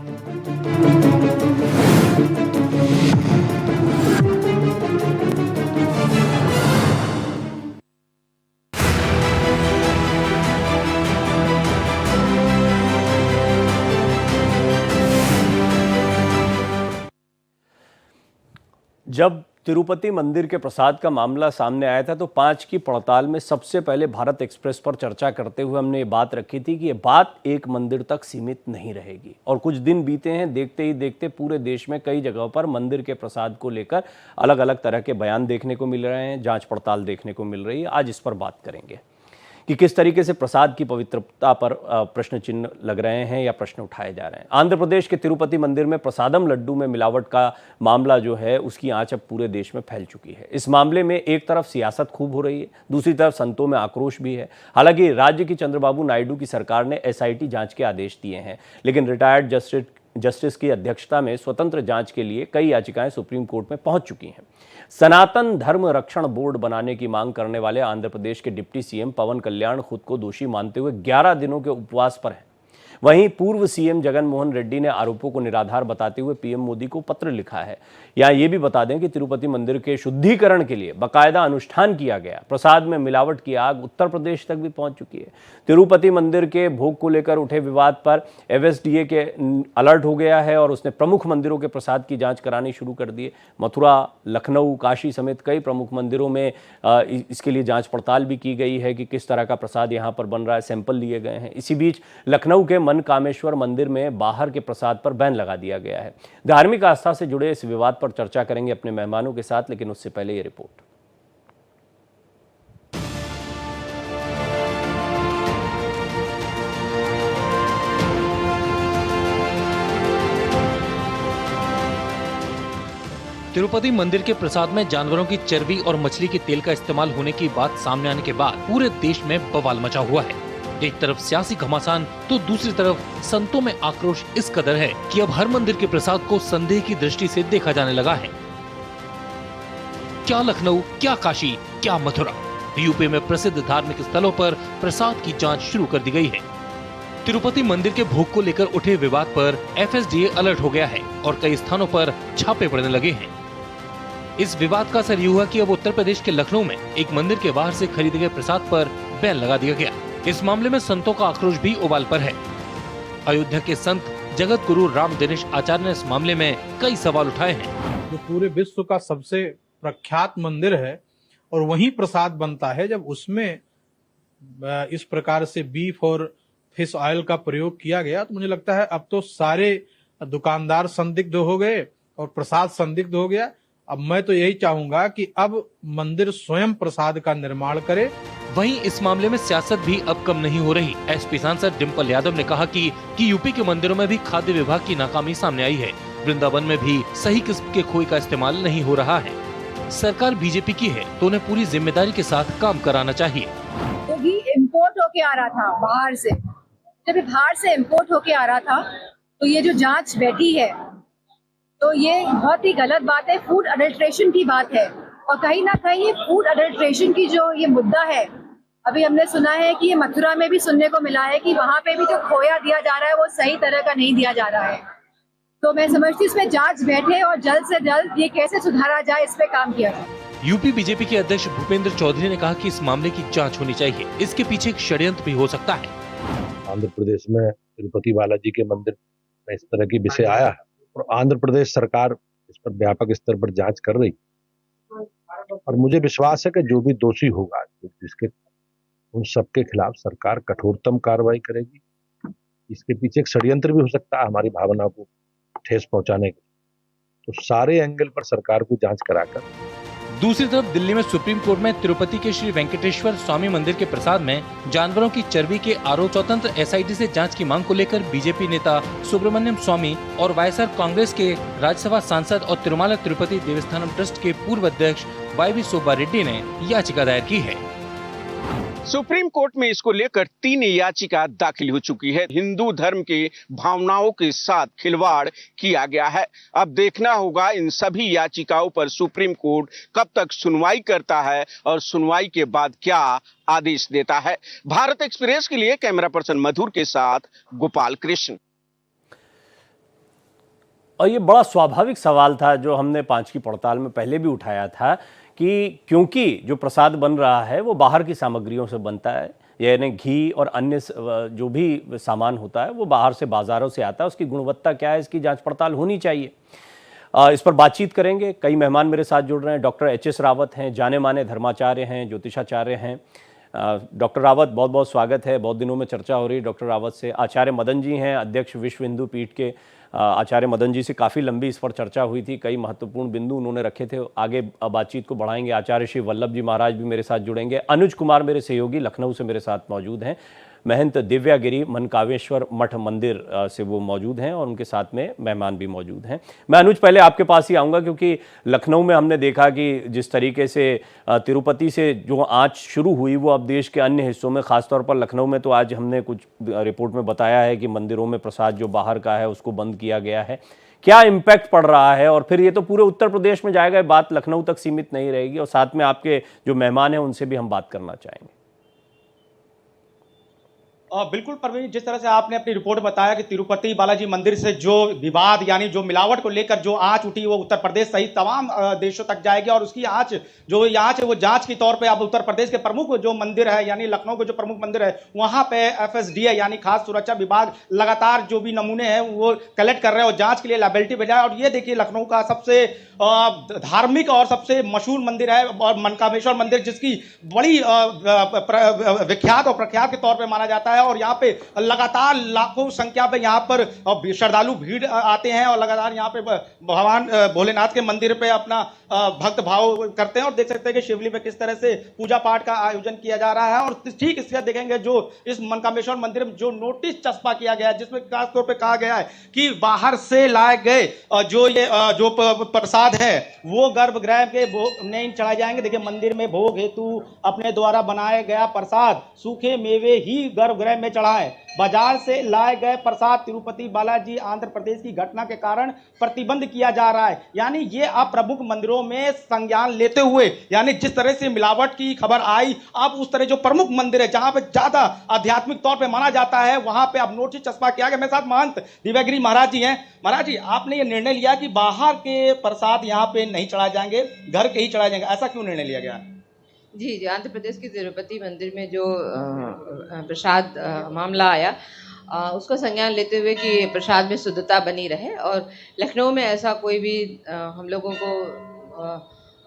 जब तिरुपति मंदिर के प्रसाद का मामला सामने आया था तो 5 की पड़ताल में सबसे पहले भारत एक्सप्रेस पर चर्चा करते हुए हमने ये बात रखी थी कि ये बात एक मंदिर तक सीमित नहीं रहेगी। और कुछ दिन बीते हैं, देखते ही देखते पूरे देश में कई जगहों पर मंदिर के प्रसाद को लेकर अलग अलग तरह के बयान देखने को मिल रहे हैं, जांच पड़ताल देखने को मिल रही है। आज इस पर बात करेंगे कि किस तरीके से प्रसाद की पवित्रता पर प्रश्न चिन्ह लग रहे हैं या प्रश्न उठाए जा रहे हैं। आंध्र प्रदेश के तिरुपति मंदिर में प्रसादम लड्डू में मिलावट का मामला जो है उसकी आंच अब पूरे देश में फैल चुकी है। इस मामले में एक तरफ सियासत खूब हो रही है, दूसरी तरफ संतों में आक्रोश भी है। हालांकि राज्य की चंद्रबाबू नायडू की सरकार ने एसआईटी जांच के आदेश दिए हैं, लेकिन रिटायर्ड जस्टिस की अध्यक्षता में स्वतंत्र जांच के लिए कई याचिकाएं सुप्रीम कोर्ट में पहुंच चुकी हैं। सनातन धर्म रक्षण बोर्ड बनाने की मांग करने वाले आंध्र प्रदेश के डिप्टी सीएम पवन कल्याण खुद को दोषी मानते हुए 11 दिनों के उपवास पर हैं। वहीं पूर्व सीएम जगन मोहन रेड्डी ने आरोपों को निराधार बताते हुए पीएम मोदी को पत्र लिखा है। यहां ये भी बता दें कि तिरुपति मंदिर के शुद्धिकरण के लिए बाकायदा अनुष्ठान किया गया। प्रसाद में मिलावट की आग उत्तर प्रदेश तक भी पहुंच चुकी है। तिरुपति मंदिर के भोग को लेकर उठे विवाद पर एफएसडीए के अलर्ट हो गया है और उसने प्रमुख मंदिरों के प्रसाद की जांच करानी शुरू कर दी है। मथुरा, लखनऊ, काशी समेत कई प्रमुख मंदिरों में इसके लिए जांच पड़ताल भी की गई है कि किस तरह का प्रसाद यहां पर बन रहा है, सैंपल लिए गए हैं। इसी बीच लखनऊ के मनकामेश्वर मंदिर में बाहर के प्रसाद पर बैन लगा दिया गया है। धार्मिक आस्था से जुड़े इस विवाद पर चर्चा करेंगे अपने मेहमानों के साथ, लेकिन उससे पहले ये रिपोर्ट। तिरुपति मंदिर के प्रसाद में जानवरों की चर्बी और मछली के तेल का इस्तेमाल होने की बात सामने आने के बाद पूरे देश में बवाल मचा हुआ है। एक तरफ सियासी घमासान तो दूसरी तरफ संतों में आक्रोश इस कदर है कि अब हर मंदिर के प्रसाद को संदेह की दृष्टि से देखा जाने लगा है। क्या लखनऊ, क्या काशी, क्या मथुरा, यूपी में प्रसिद्ध धार्मिक स्थलों पर प्रसाद की जांच शुरू कर दी गई है। तिरुपति मंदिर के भोग को लेकर उठे विवाद पर एफएसडीए अलर्ट हो गया है और कई स्थानों पर छापे पड़ने लगे हैं। इस विवाद का असर ये हुआ कि अब उत्तर प्रदेश के लखनऊ में एक मंदिर के बाहर से खरीदे गए प्रसाद पर बैन लगा दिया गया। इस मामले में संतों का आक्रोश भी उबाल पर है। अयोध्या के संत जगत गुरु राम दिनेश आचार्य ने इस मामले में कई सवाल उठाए हैं। जो पूरे विश्व का सबसे प्रख्यात मंदिर है और वहीं प्रसाद बनता है, जब उसमें इस प्रकार से बीफ और फिश ऑयल का प्रयोग किया गया तो मुझे लगता है अब तो सारे दुकानदार संदिग्ध हो गए और प्रसाद संदिग्ध हो गया। अब मैं तो यही चाहूंगा कि अब मंदिर स्वयं प्रसाद का निर्माण करे। वहीं इस मामले में सियासत भी अब कम नहीं हो रही। एसपी सांसद डिम्पल यादव ने कहा कि यूपी के मंदिरों में भी खाद्य विभाग की नाकामी सामने आई है। वृंदावन में भी सही किस्म के खोए का इस्तेमाल नहीं हो रहा है। सरकार बीजेपी की है तो उन्हें पूरी जिम्मेदारी के साथ काम कराना चाहिए। तो घी इम्पोर्ट होके आ रहा था बाहर से, जब बाहर से इम्पोर्ट होके आ रहा था तो ये जो जांच बैठी है तो ये बहुत ही गलत बात है। फूड अडल्ट्रेशन की बात है और कहीं ना कहीं ये फूड अडल्ट्रेशन की जो ये मुद्दा है, अभी हमने सुना है कि ये मथुरा में भी सुनने को मिला है कि वहाँ पे भी जो खोया दिया जा रहा है वो सही तरह का नहीं दिया जा रहा है। तो मैं समझती हूँ इसमें जांच बैठे और जल्द से जल्द ये कैसे सुधारा जाए इस पे काम किया जाए। यूपी बीजेपी के अध्यक्ष भूपेंद्र चौधरी ने कहा कि इस मामले की जांच होनी चाहिए, इसके पीछे एक षड्यंत्र भी हो सकता है। आंध्र प्रदेश में तिरुपति बालाजी के मंदिर में इस तरह की विषय आया है और आंध्र प्रदेश सरकार इस पर व्यापक स्तर पर जांच कर रही और मुझे विश्वास है कि जो भी दोषी होगा जिसके उन सबके खिलाफ सरकार कठोरतम कार्रवाई करेगी। इसके पीछे एक षड्यंत्र भी हो सकता है हमारी भावना को ठेस पहुंचाने के, तो सारे एंगल पर सरकार को जांच कराकर। दूसरी तरफ दिल्ली में सुप्रीम कोर्ट में तिरुपति के श्री वेंकटेश्वर स्वामी मंदिर के प्रसाद में जानवरों की चर्बी के आरोप स्वतंत्र एसआईटी से जांच की मांग को लेकर बीजेपी नेता सुब्रमण्यम स्वामी और वाईएसआर कांग्रेस के राज्यसभा सांसद और तिरुमाला तिरुपति देवस्थानम ट्रस्ट के पूर्व अध्यक्ष वाईवी सुब्बा रेड्डी ने याचिका दायर की है। सुप्रीम कोर्ट में इसको लेकर 3 याचिका दाखिल हो चुकी है। हिंदू धर्म के भावनाओं के साथ खिलवाड़ किया गया है। अब देखना होगा इन सभी याचिकाओं पर सुप्रीम कोर्ट कब तक सुनवाई करता है और सुनवाई के बाद क्या आदेश देता है। भारत एक्सप्रेस के लिए कैमरा पर्सन मधुर के साथ गोपाल कृष्ण। और ये बड़ा स्वाभाविक सवाल था जो हमने 5 की पड़ताल में पहले भी उठाया था कि क्योंकि जो प्रसाद बन रहा है वो बाहर की सामग्रियों से बनता है, यानी घी और अन्य जो भी सामान होता है वो बाहर से बाज़ारों से आता है, उसकी गुणवत्ता क्या है इसकी जांच पड़ताल होनी चाहिए। इस पर बातचीत करेंगे। कई मेहमान मेरे साथ जुड़ रहे हैं। Doctor HS. रावत हैं, जाने माने धर्माचार्य हैं, ज्योतिषाचार्य हैं। डॉक्टर रावत, बहुत बहुत स्वागत है। बहुत दिनों में चर्चा हो रही है डॉक्टर रावत से। आचार्य मदन जी हैं, अध्यक्ष विश्व हिंदू पीठ के। आचार्य मदन जी से काफ़ी लंबी इस पर चर्चा हुई थी, कई महत्वपूर्ण बिंदु उन्होंने रखे थे। आगे बातचीत को बढ़ाएंगे। आचार्य श्री वल्लभ जी महाराज भी मेरे साथ जुड़ेंगे। अनुज कुमार मेरे सहयोगी लखनऊ से मेरे साथ मौजूद हैं। महंत दिव्यागिरी मनकामेश्वर मठ मंदिर से वो मौजूद हैं और उनके साथ में मेहमान भी मौजूद हैं। मैं अनुज पहले आपके पास ही आऊँगा क्योंकि लखनऊ में हमने देखा कि जिस तरीके से तिरुपति से जो आँच शुरू हुई वो अब देश के अन्य हिस्सों में, खासतौर पर लखनऊ में तो आज हमने कुछ रिपोर्ट में बताया है कि मंदिरों में प्रसाद जो बाहर का है उसको बंद किया गया है। क्या इम्पैक्ट पड़ रहा है और फिर ये तो पूरे उत्तर प्रदेश में जाएगा, बात लखनऊ तक सीमित नहीं रहेगी। और साथ में आपके जो मेहमान हैं उनसे भी हम बात करना चाहेंगे। बिल्कुल परवीन, जिस तरह से आपने अपनी रिपोर्ट बताया कि तिरुपति बालाजी मंदिर से जो विवाद यानी जो मिलावट को लेकर जो आंच उठी वो उत्तर प्रदेश सहित तमाम देशों तक जाएगी और उसकी आंच जो आंच है वो जांच के तौर पे अब उत्तर प्रदेश के प्रमुख जो मंदिर है यानी लखनऊ के जो प्रमुख मंदिर है वहां पे FSDA यानी खास सुरक्षा विभाग लगातार जो भी नमूने हैं वो कलेक्ट कर रहे हैं और जांच के लिए लाइबिलिटी भेजा है। और ये देखिए लखनऊ का सबसे धार्मिक और सबसे मशहूर मंदिर है और मनकामेश्वर मंदिर, जिसकी बड़ी विख्यात और प्रख्यात के तौर पर माना जाता है। और यहाँ पे लगातार लाखों संख्या पे यहाँ पर श्रद्धालु भीड़ आते हैं और लगातार यहाँ पे भगवान भोलेनाथ के मंदिर पे अपना भक्त भाव करते हैं। और देख सकते हैं कि शिवलिंग पे किस तरह से पूजा पाठ का आयोजन किया जा रहा है। और ठीक इसके देखेंगे जो इस मनकामेश्वर मंदिर में जो नोटिस चस्पा किया गया है जिसमें खासतौर पर कहा गया है कि बाहर से लाए गए जो प्रसाद है वो गर्भगृह के भोग नहीं चढ़ाए जाएंगे। देखिए मंदिर में भोग हेतु अपने द्वारा बनाया गया प्रसाद सूखे मेवे ही गर्भगृह में चढ़ाए। बाजार से लाए गए प्रसाद तिरुपति बालाजी आंध्र प्रदेश की घटना के कारण प्रतिबंध किया जा रहा है। यानी ये अब प्रमुख मंदिरों में संज्ञान लेते हुए यानी जिस तरह से मिलावट की खबर आई अब उस तरह जो प्रमुख मंदिर है जहां पे ज्यादा आध्यात्मिक तौर पे माना जाता है वहां पे अब नोटिस चस्पा किया गया। मेरे साथ महंत दिव्यागिरी महाराज जी हैं। महाराज जी, आपने ये निर्णय लिया कि बाहर के प्रसाद यहाँ पे नहीं चढ़ाए जाएंगे, घर के ही चढ़ाए जाएंगे, ऐसा क्यों निर्णय लिया गया? जी, आंध्र प्रदेश के तिरुपति मंदिर में जो प्रसाद मामला आया उसका संज्ञान लेते हुए कि प्रसाद में शुद्धता बनी रहे और लखनऊ में ऐसा कोई भी हम लोगों को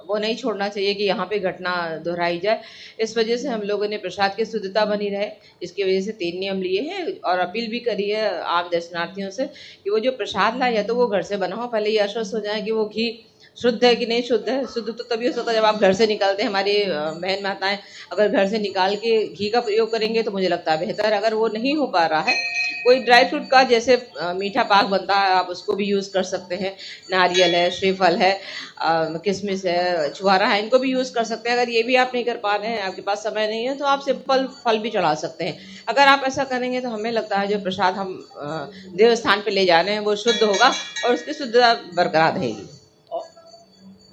वो नहीं छोड़ना चाहिए कि यहाँ पे घटना दोहराई जाए। इस वजह से हम लोगों ने प्रसाद की शुद्धता बनी रहे, इसकी वजह से 3 नियम लिए हैं और अपील भी करी है आम दर्शनार्थियों से कि वो जो प्रसाद लाए या तो वो घर से बना हो, पहले ये आश्वस्त हो जाए कि वो घी शुद्ध है कि नहीं शुद्ध है। शुद्ध तो तभी हो सकता है जब आप घर से निकालते हैं। हमारी बहन माताएं अगर घर से निकाल के घी का प्रयोग करेंगे तो मुझे लगता है बेहतर। अगर वो नहीं हो पा रहा है, कोई ड्राई फ्रूट का जैसे मीठा पाक बनता है आप उसको भी यूज़ कर सकते हैं। नारियल है, श्रीफल है, किशमिश है, छुआरा है, इनको भी यूज़ कर सकते हैं। अगर ये भी आप नहीं कर पा रहे हैं, आपके पास समय नहीं है, तो आप सिंपल फल भी चढ़ा सकते हैं। अगर आप ऐसा करेंगे तो हमें लगता है जो प्रसाद हम देव स्थान पे ले जा रहे हैं वो शुद्ध होगा और उसकी शुद्धता बरकरार रहेगी।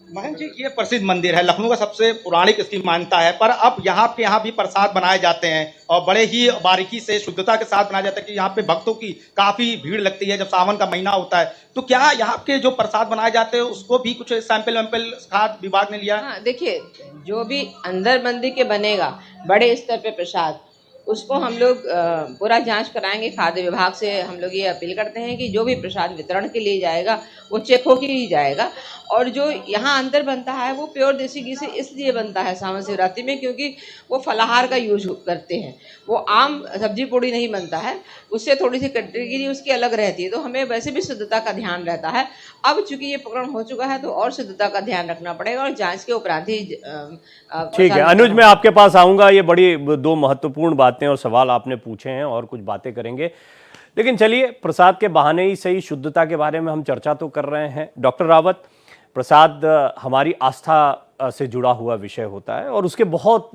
महंत जी, ये प्रसिद्ध मंदिर है, लखनऊ का सबसे पौराणिक इसकी मान्यता है, पर अब यहाँ भी प्रसाद बनाए जाते हैं और बड़े ही बारीकी से शुद्धता के साथ बनाया जाता है कि यहाँ पे भक्तों की काफी भीड़ लगती है जब सावन का महीना होता है। तो क्या यहाँ के जो प्रसाद बनाए जाते हैं उसको भी कुछ सैंपल वैम्पल खाद्य विभाग ने लिया? हाँ, देखिए जो भी अंदर मंदिर के बनेगा बड़े स्तर पे प्रसाद उसको हम लोग पूरा जांच कराएंगे। खाद्य विभाग से हम लोग ये अपील करते हैं कि जो भी प्रसाद वितरण के लिए जाएगा वो चेक होके ही जाएगा। और जो यहाँ अंदर बनता है वो प्योर देसी घी से इसलिए बनता है सावन शिवरात्रि में क्योंकि वो फलाहार का यूज करते हैं, वो आम सब्जी पूड़ी नहीं बनता है, उससे थोड़ी सी कैटेगरी उसकी अलग रहती है। तो हमें वैसे भी शुद्धता का ध्यान रहता है। अब चूंकि ये प्रकरण हो चुका है तो और शुद्धता का ध्यान रखना पड़ेगा और जांच के उपरांत ही ठीक है। अनुज, मैं आपके पास आऊँगा। ये बड़ी 2 महत्वपूर्ण बातें और सवाल आपने पूछे हैं और कुछ बातें करेंगे, लेकिन चलिए प्रसाद के बहाने ही सही शुद्धता के बारे में हम चर्चा तो कर रहे हैं। डॉक्टर रावत, प्रसाद हमारी आस्था से जुड़ा हुआ विषय होता है और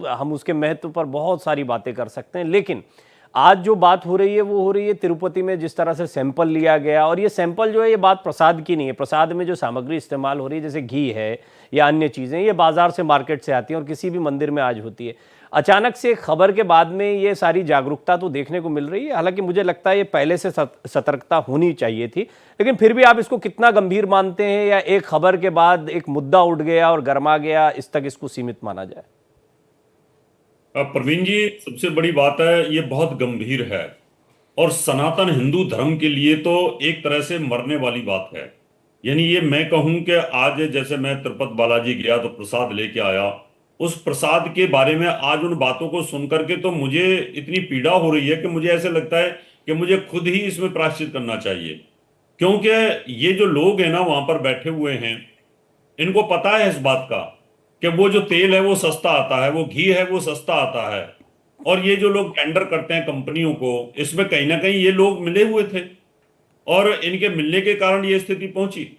हम उसके महत्व पर बहुत सारी बातें कर सकते हैं, लेकिन आज जो बात हो रही है वो हो रही है तिरुपति में जिस तरह से सैंपल लिया गया। और ये सैंपल जो है ये बात प्रसाद की नहीं है। प्रसाद में जो सामग्री इस्तेमाल हो रही है जैसे घी है या अन्य चीज़ें, ये बाजार से मार्केट से आती हैं और किसी भी मंदिर में आज होती है। अचानक से खबर के बाद में ये सारी जागरूकता तो देखने को मिल रही है। हालांकि मुझे लगता है ये पहले से सतर्कता होनी चाहिए थी, लेकिन फिर भी आप इसको कितना गंभीर मानते हैं, या एक खबर के बाद एक मुद्दा उठ गया और गर्मा गया, इस तक इसको सीमित माना जाए? प्रवीण जी, सबसे बड़ी बात है ये बहुत गंभीर है और सनातन हिंदू धर्म के लिए तो एक तरह से मरने वाली बात है। यानी ये मैं कहूं कि आज जैसे मैं तिरुपति बालाजी गया तो प्रसाद लेके आया, उस प्रसाद के बारे में आज उन बातों को सुन करके तो मुझे इतनी पीड़ा हो रही है कि मुझे ऐसे लगता है कि मुझे खुद ही इसमें प्रायश्चित करना चाहिए। क्योंकि ये जो लोग हैं ना वहां पर बैठे हुए हैं, इनको पता है इस बात का कि वो जो तेल है वो सस्ता आता है, वो घी है वो सस्ता आता है, और ये जो लोग टेंडर करते हैं कंपनियों को, इसमें कहीं ना कहीं ये लोग मिले हुए थे और इनके मिलने के कारण ये स्थिति पहुंची।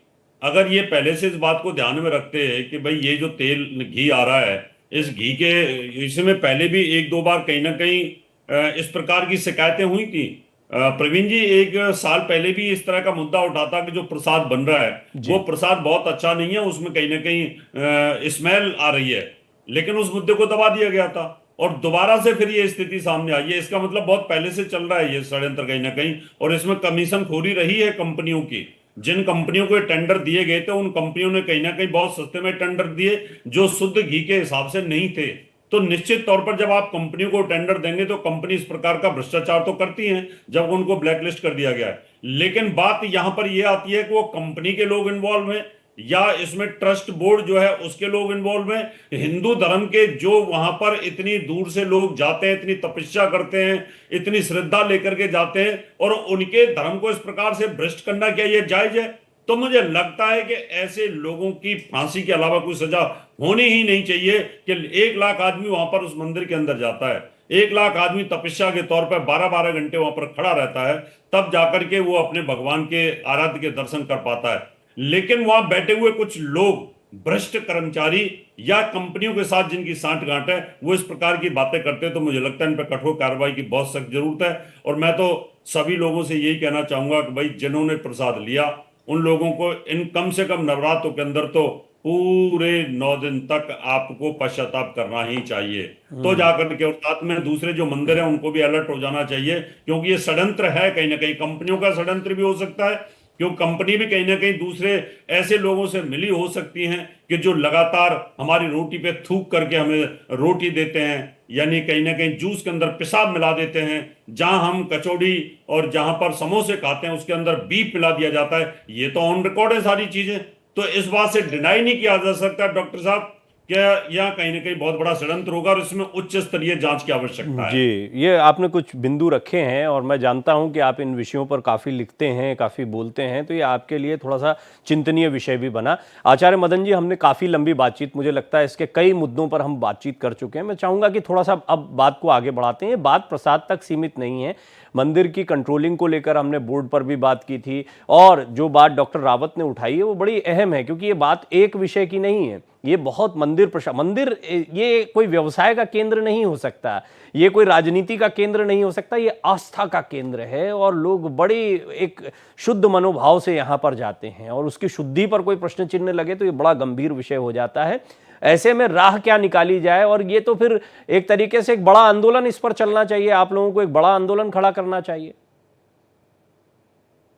अगर ये पहले से इस बात को ध्यान में रखते हैं कि भाई ये जो तेल घी आ रहा है, इस घी के इसमें पहले भी एक दो बार कहीं ना कहीं इस प्रकार की शिकायतें हुई थी। प्रवीण जी, एक साल पहले भी इस तरह का मुद्दा उठा था कि जो प्रसाद बन रहा है वो प्रसाद बहुत अच्छा नहीं है, उसमें कहीं ना कहीं स्मेल आ रही है, लेकिन उस मुद्दे को दबा दिया गया था और दोबारा से फिर ये स्थिति सामने आई है। इसका मतलब बहुत पहले से चल रहा है ये षड्यंत्र कहीं ना कहीं, और इसमें कमीशन खोरी रही है कंपनियों की। जिन कंपनियों को टेंडर दिए गए थे उन कंपनियों ने कहीं ना कहीं बहुत सस्ते में टेंडर दिए जो शुद्ध घी के हिसाब से नहीं थे। तो निश्चित तौर पर जब आप कंपनियों को टेंडर देंगे तो कंपनी इस प्रकार का भ्रष्टाचार तो करती हैं जब उनको ब्लैकलिस्ट कर दिया गया है। लेकिन बात यहां पर यह आती है कि वो कंपनी के लोग इन्वॉल्व हैं या इसमें ट्रस्ट बोर्ड जो है उसके लोग इन्वॉल्व हैं। हिंदू धर्म के जो वहां पर इतनी दूर से लोग जाते हैं, इतनी तपस्या करते हैं, इतनी श्रद्धा लेकर के जाते हैं, और उनके धर्म को इस प्रकार से भ्रष्ट करना क्या ये जायज है? तो मुझे लगता है कि ऐसे लोगों की फांसी के अलावा कोई सजा होनी ही नहीं चाहिए कि 1 लाख आदमी वहां पर उस मंदिर के अंदर जाता है, 1 लाख आदमी तपस्या के तौर पर 12-12 घंटे वहां पर खड़ा रहता है, तब जाकर के वो अपने भगवान के आराध्य के दर्शन कर पाता है। लेकिन वहां बैठे हुए कुछ लोग भ्रष्ट कर्मचारी या कंपनियों के साथ जिनकी सांठगांठ है वो इस प्रकार की बातें करते हैं, तो मुझे लगता है इन पर कठोर कार्रवाई की बहुत सख्त जरूरत है। और मैं तो सभी लोगों से यही कहना चाहूंगा कि भाई जिन्होंने प्रसाद लिया उन लोगों को इन कम से कम नवरात्रों के अंदर तो पूरे 9 दिन तक आपको पश्चाताप करना ही चाहिए, तो जाकर के, और साथ में दूसरे जो मंदिर है उनको भी अलर्ट हो जाना चाहिए, क्योंकि ये षड्यंत्र है। कहीं ना कहीं कंपनियों का षड्यंत्र भी हो सकता है, क्योंकि कंपनी भी कहीं ना कहीं दूसरे ऐसे लोगों से मिली हो सकती हैं कि जो लगातार हमारी रोटी पे थूक करके हमें रोटी देते हैं, यानी कहीं ना कहीं जूस के अंदर पेशाब मिला देते हैं। जहां हम कचौड़ी और जहां पर समोसे खाते हैं उसके अंदर बीफ मिला दिया जाता है। ये तो ऑन रिकॉर्ड है सारी चीजें, तो इस बात से डिनाई नहीं किया जा सकता डॉक्टर साहब क्या यह कहीं ना कहीं बहुत बड़ा षड्यंत्र होगा और इसमें उच्च स्तरीय जांच की आवश्यकता है। जी, ये आपने कुछ बिंदु रखे हैं और मैं जानता हूं कि आप इन विषयों पर काफ़ी लिखते हैं, काफ़ी बोलते हैं, तो ये आपके लिए थोड़ा सा चिंतनीय विषय भी बना। आचार्य मदन जी, हमने काफ़ी लंबी बातचीत, मुझे लगता है इसके कई मुद्दों पर हम बातचीत कर चुके हैं। मैं चाहूँगा कि थोड़ा सा अब बात को आगे बढ़ाते हैं। बात प्रसाद तक सीमित नहीं है, मंदिर की कंट्रोलिंग को लेकर हमने बोर्ड पर भी बात की थी, और जो बात डॉक्टर रावत ने उठाई है वो बड़ी अहम है, क्योंकि ये बात एक विषय की नहीं है, ये बहुत मंदिर ये कोई व्यवसाय का केंद्र नहीं हो सकता, ये कोई राजनीति का केंद्र नहीं हो सकता, ये आस्था का केंद्र है, और लोग बड़ी एक शुद्ध मनोभाव से यहाँ पर जाते हैं, और उसकी शुद्धि पर कोई प्रश्न चिन्ह लगे तो ये बड़ा गंभीर विषय हो जाता है। ऐसे में राह क्या निकाली जाए, और ये तो फिर एक तरीके से एक बड़ा आंदोलन इस पर चलना चाहिए, आप लोगों को एक बड़ा आंदोलन खड़ा करना चाहिए।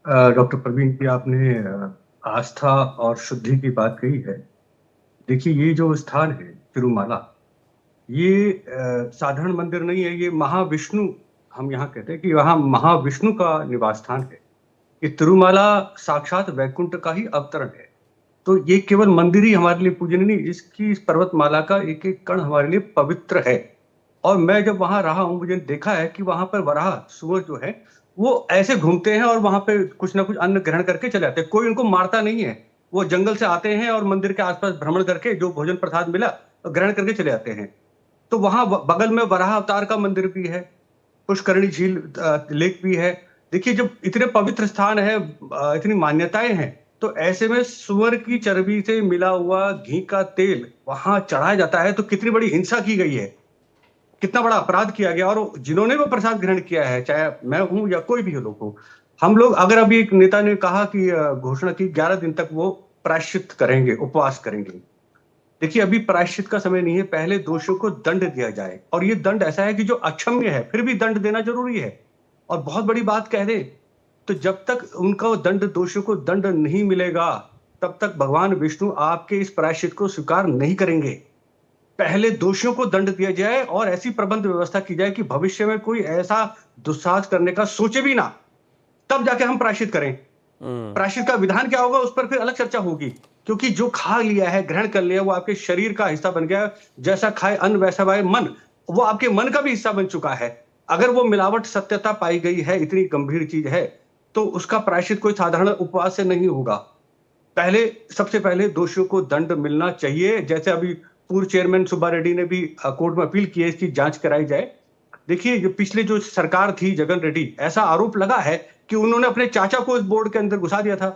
डॉक्टर प्रवीण जी, आपने आस्था और शुद्धि की बात कही है। देखिए, ये जो स्थान है तिरुमाला, ये साधारण मंदिर नहीं है, ये महाविष्णु, हम यहाँ कहते हैं कि वहाँ महाविष्णु का निवास स्थान है। ये तिरुमाला साक्षात वैकुंठ का ही अवतरण है। तो ये केवल मंदिर ही हमारे लिए पूजनीय नहीं, इसकी इस पर्वतमाला का एक एक कण हमारे लिए पवित्र है। और मैं जब वहां रहा हूं, मुझे देखा है कि वहां पर वराह सूअर जो है वो ऐसे घूमते हैं और वहां पे कुछ ना कुछ अन्न ग्रहण करके चले आते हैं। कोई उनको मारता नहीं है, वो जंगल से आते हैं और मंदिर के आसपास भ्रमण करके जो भोजन प्रसाद मिला ग्रहण करके चले आते हैं। तो वहां बगल में वराह अवतार का मंदिर भी है, पुष्करणी झील लेक भी है। देखिए, जब इतने पवित्र स्थान है, इतनी मान्यताएं हैं, तो ऐसे में सुअर की चर्बी से मिला हुआ घी का तेल वहां चढ़ाया जाता है, तो कितनी बड़ी हिंसा की गई है, कितना बड़ा अपराध किया गया। और जिन्होंने वो प्रसाद ग्रहण किया है, चाहे मैं हूं या कोई भी लोग हो, हम लोग, अगर अभी एक नेता ने कहा कि घोषणा की 11 दिन तक वो प्रायश्चित करेंगे, उपवास करेंगे, देखिए अभी प्रायश्चित का समय नहीं है, पहले दोषियों को दंड दिया जाए, और ये दंड ऐसा है कि जो अक्षम्य है फिर भी दंड देना जरूरी है। और बहुत बड़ी बात कह दे तो जब तक उनका दंड, दोषियों को दंड नहीं मिलेगा, तब तक भगवान विष्णु आपके इस प्रायश्चित को स्वीकार नहीं करेंगे। पहले दोषियों को दंड दिया जाए और ऐसी प्रबंध व्यवस्था की जाए कि भविष्य में कोई ऐसा दुस्साहस करने का सोचे भी ना, तब जाके हम प्रायश्चित करें। प्रायश्चित का विधान क्या होगा उस पर फिर अलग चर्चा होगी, क्योंकि जो खा लिया है, ग्रहण कर लिया, वो आपके शरीर का हिस्सा बन गया। जैसा खाए अन्न वैसा खाए मन, वो आपके मन का भी हिस्सा बन चुका है। अगर वो मिलावट सत्यता पाई गई है, इतनी गंभीर चीज है, तो उसका प्रायश्चित कोई साधारण उपवास से नहीं होगा। सबसे पहले दोषियों को दंड मिलना चाहिए। जैसे अभी पूर्व चेयरमैन सुब्बा रेड्डी ने भी कोर्ट में अपील की है, इसकी जांच कराई जाए। देखिए जो सरकार थी जगन रेड्डी, ऐसा आरोप लगा है कि उन्होंने अपने चाचा को इस बोर्ड के अंदर घुसा दिया था,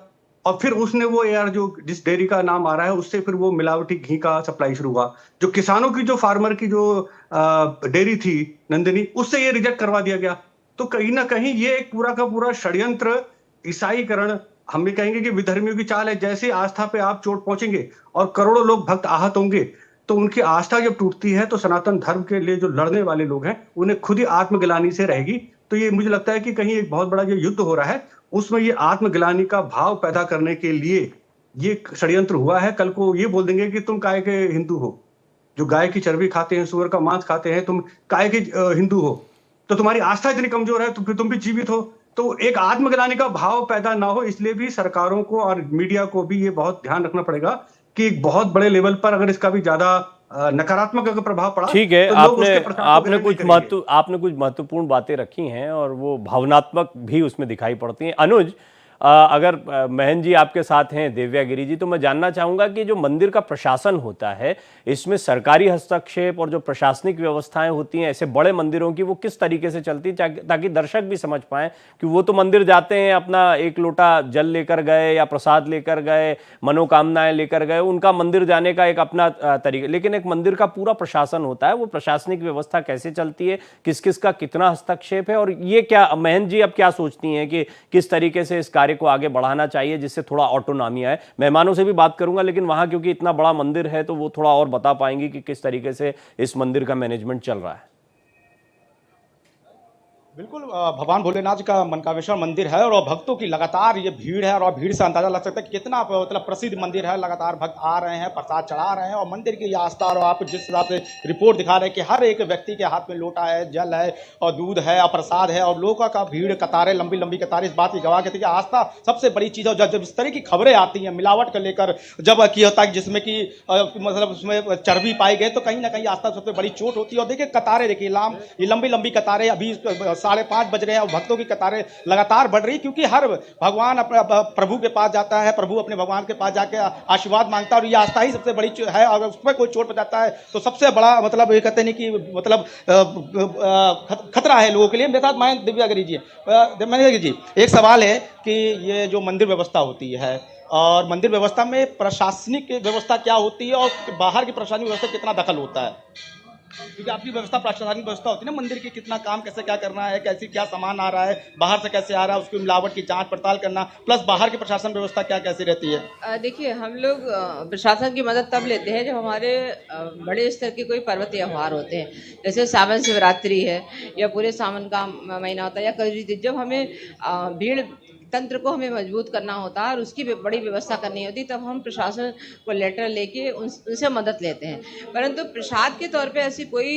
और फिर उसने वो यार जो जिस डेयरी का नाम आ रहा है उससे फिर वो मिलावटी घी का सप्लाई शुरू हुआ। जो किसानों की, जो फार्मर की जो डेयरी थी नंदिनी, उससे ये रिजेक्ट करवा दिया गया। तो कहीं ना कहीं ये एक पूरा का पूरा षड्यंत्र, ईसाईकरण, हम भी कहेंगे कि विधर्मियों की चाल है। जैसे आस्था पे आप चोट पहुंचेंगे और करोड़ों लोग भक्त आहत होंगे, तो उनकी आस्था जब टूटती है तो सनातन धर्म के लिए जो लड़ने वाले लोग हैं उन्हें खुद ही आत्मग्लानि से रहेगी। तो ये मुझे लगता है कि कहीं एक बहुत बड़ा जो युद्ध हो रहा है उसमें ये आत्मग्लानि का भाव पैदा करने के लिए ये षड्यंत्र हुआ है। कल को ये बोल देंगे कि तुम काय के हिंदू हो, जो गाय की चर्बी खाते हैं, सुअर का मांस खाते हैं, तुम काय के हिंदू हो, तो तुम्हारी आस्था इतनी कमजोर है तो फिर तुम भी जीवित हो। तो एक आत्मग्लानि का भाव पैदा ना हो, इसलिए भी सरकारों को और मीडिया को भी ये बहुत ध्यान रखना पड़ेगा कि एक बहुत बड़े लेवल पर अगर इसका भी ज्यादा नकारात्मक अगर प्रभाव पड़ा, ठीक है, तो लोग उसके प्रसाद को आपने ग्रहण नहीं करेंगे। आपने कुछ महत्वपूर्ण बातें रखी हैं और वो भावनात्मक भी उसमें दिखाई पड़ती हैं। अनुज, अगर महन जी आपके साथ हैं, देव्या गिरी जी, तो मैं जानना चाहूंगा कि जो मंदिर का प्रशासन होता है, इसमें सरकारी हस्तक्षेप और जो प्रशासनिक व्यवस्थाएं होती हैं ऐसे बड़े मंदिरों की, वो किस तरीके से चलती है, ताकि दर्शक भी समझ पाएं कि वो तो मंदिर जाते हैं, अपना एक लोटा जल लेकर गए या प्रसाद लेकर गए, मनोकामनाएं लेकर गए, उनका मंदिर जाने का एक अपना तरीका, लेकिन एक मंदिर का पूरा प्रशासन होता है, वो प्रशासनिक व्यवस्था कैसे चलती है, किस किस का कितना हस्तक्षेप है, और ये क्या महन जी अब क्या सोचती हैं कि किस तरीके से इस कार्य को आगे बढ़ाना चाहिए जिससे थोड़ा ऑटोनॉमी आए? मेहमानों से भी बात करूंगा, लेकिन वहां क्योंकि इतना बड़ा मंदिर है तो वो थोड़ा और बता पाएंगी कि किस तरीके से इस मंदिर का मैनेजमेंट चल रहा है। बिल्कुल, भगवान भोलेनाथ जी का मनकामेश्वर मंदिर है और भक्तों की लगातार ये भीड़ है, और भीड़ से अंदाजा लग सकता है कि कितना मतलब प्रसिद्ध मंदिर है। लगातार भक्त आ रहे हैं, प्रसाद चढ़ा रहे हैं, और मंदिर की आस्था, और आप जिस हिसाब से रिपोर्ट दिखा रहे हैं कि हर एक व्यक्ति के हाथ में लोटा है, जल है और दूध है और प्रसाद है, और लोगों का भीड़, कतारें, लंबी लंबी कतारें इस बात की गवाह कहती है कि आस्था सबसे बड़ी चीज़ है। जब इस तरह की खबरें आती हैं मिलावट को लेकर, जब की होता है जिसमें कि मतलब उसमें चर्बी पाई गए, तो कहीं ना कहीं आस्था सबसे बड़ी चोट होती है। और देखिए कतारें, देखिए ये लंबी लंबी कतारें, अभी 5:30 बज रहे हैं और भक्तों की कतारें लगातार बढ़ रही, क्योंकि हर भगवान अपने प्रभु के पास जाता है, प्रभु अपने भगवान के पास जाके आशीर्वाद मांगता है, और ये आस्था ही सबसे बड़ी है। अगर उसमें कोई चोट पहुंचाता है तो सबसे बड़ा मतलब ये कहते नहीं कि मतलब खतरा है लोगों के लिए। मेरे साथ मैं दिव्या गिरी जी, एक सवाल है कि ये जो मंदिर व्यवस्था होती है और मंदिर व्यवस्था में प्रशासनिक व्यवस्था क्या होती है, और बाहर की प्रशासनिक व्यवस्था कितना दखल होता है? क्योंकि आपकी व्यवस्था प्रशासनिक व्यवस्था होती है ना, मंदिर की कितना काम कैसे क्या करना है, कैसे क्या सामान आ रहा है, बाहर से कैसे आ रहा है, उसकी मिलावट की जांच पड़ताल करना, प्लस बाहर की प्रशासन व्यवस्था क्या कैसी रहती है? देखिए, हम लोग प्रशासन की मदद तब लेते हैं जब हमारे बड़े स्तर के कोई पर्व त्योहार होते हैं, जैसे सावन शिवरात्रि है या पूरे सावन का महीना होता है, या कभी जब हमें भीड़ तंत्र को हमें मजबूत करना होता है और उसकी बड़ी व्यवस्था करनी होती, तब हम प्रशासन को लेटर लेके उनसे मदद लेते हैं। परंतु प्रसाद के तौर पे ऐसी कोई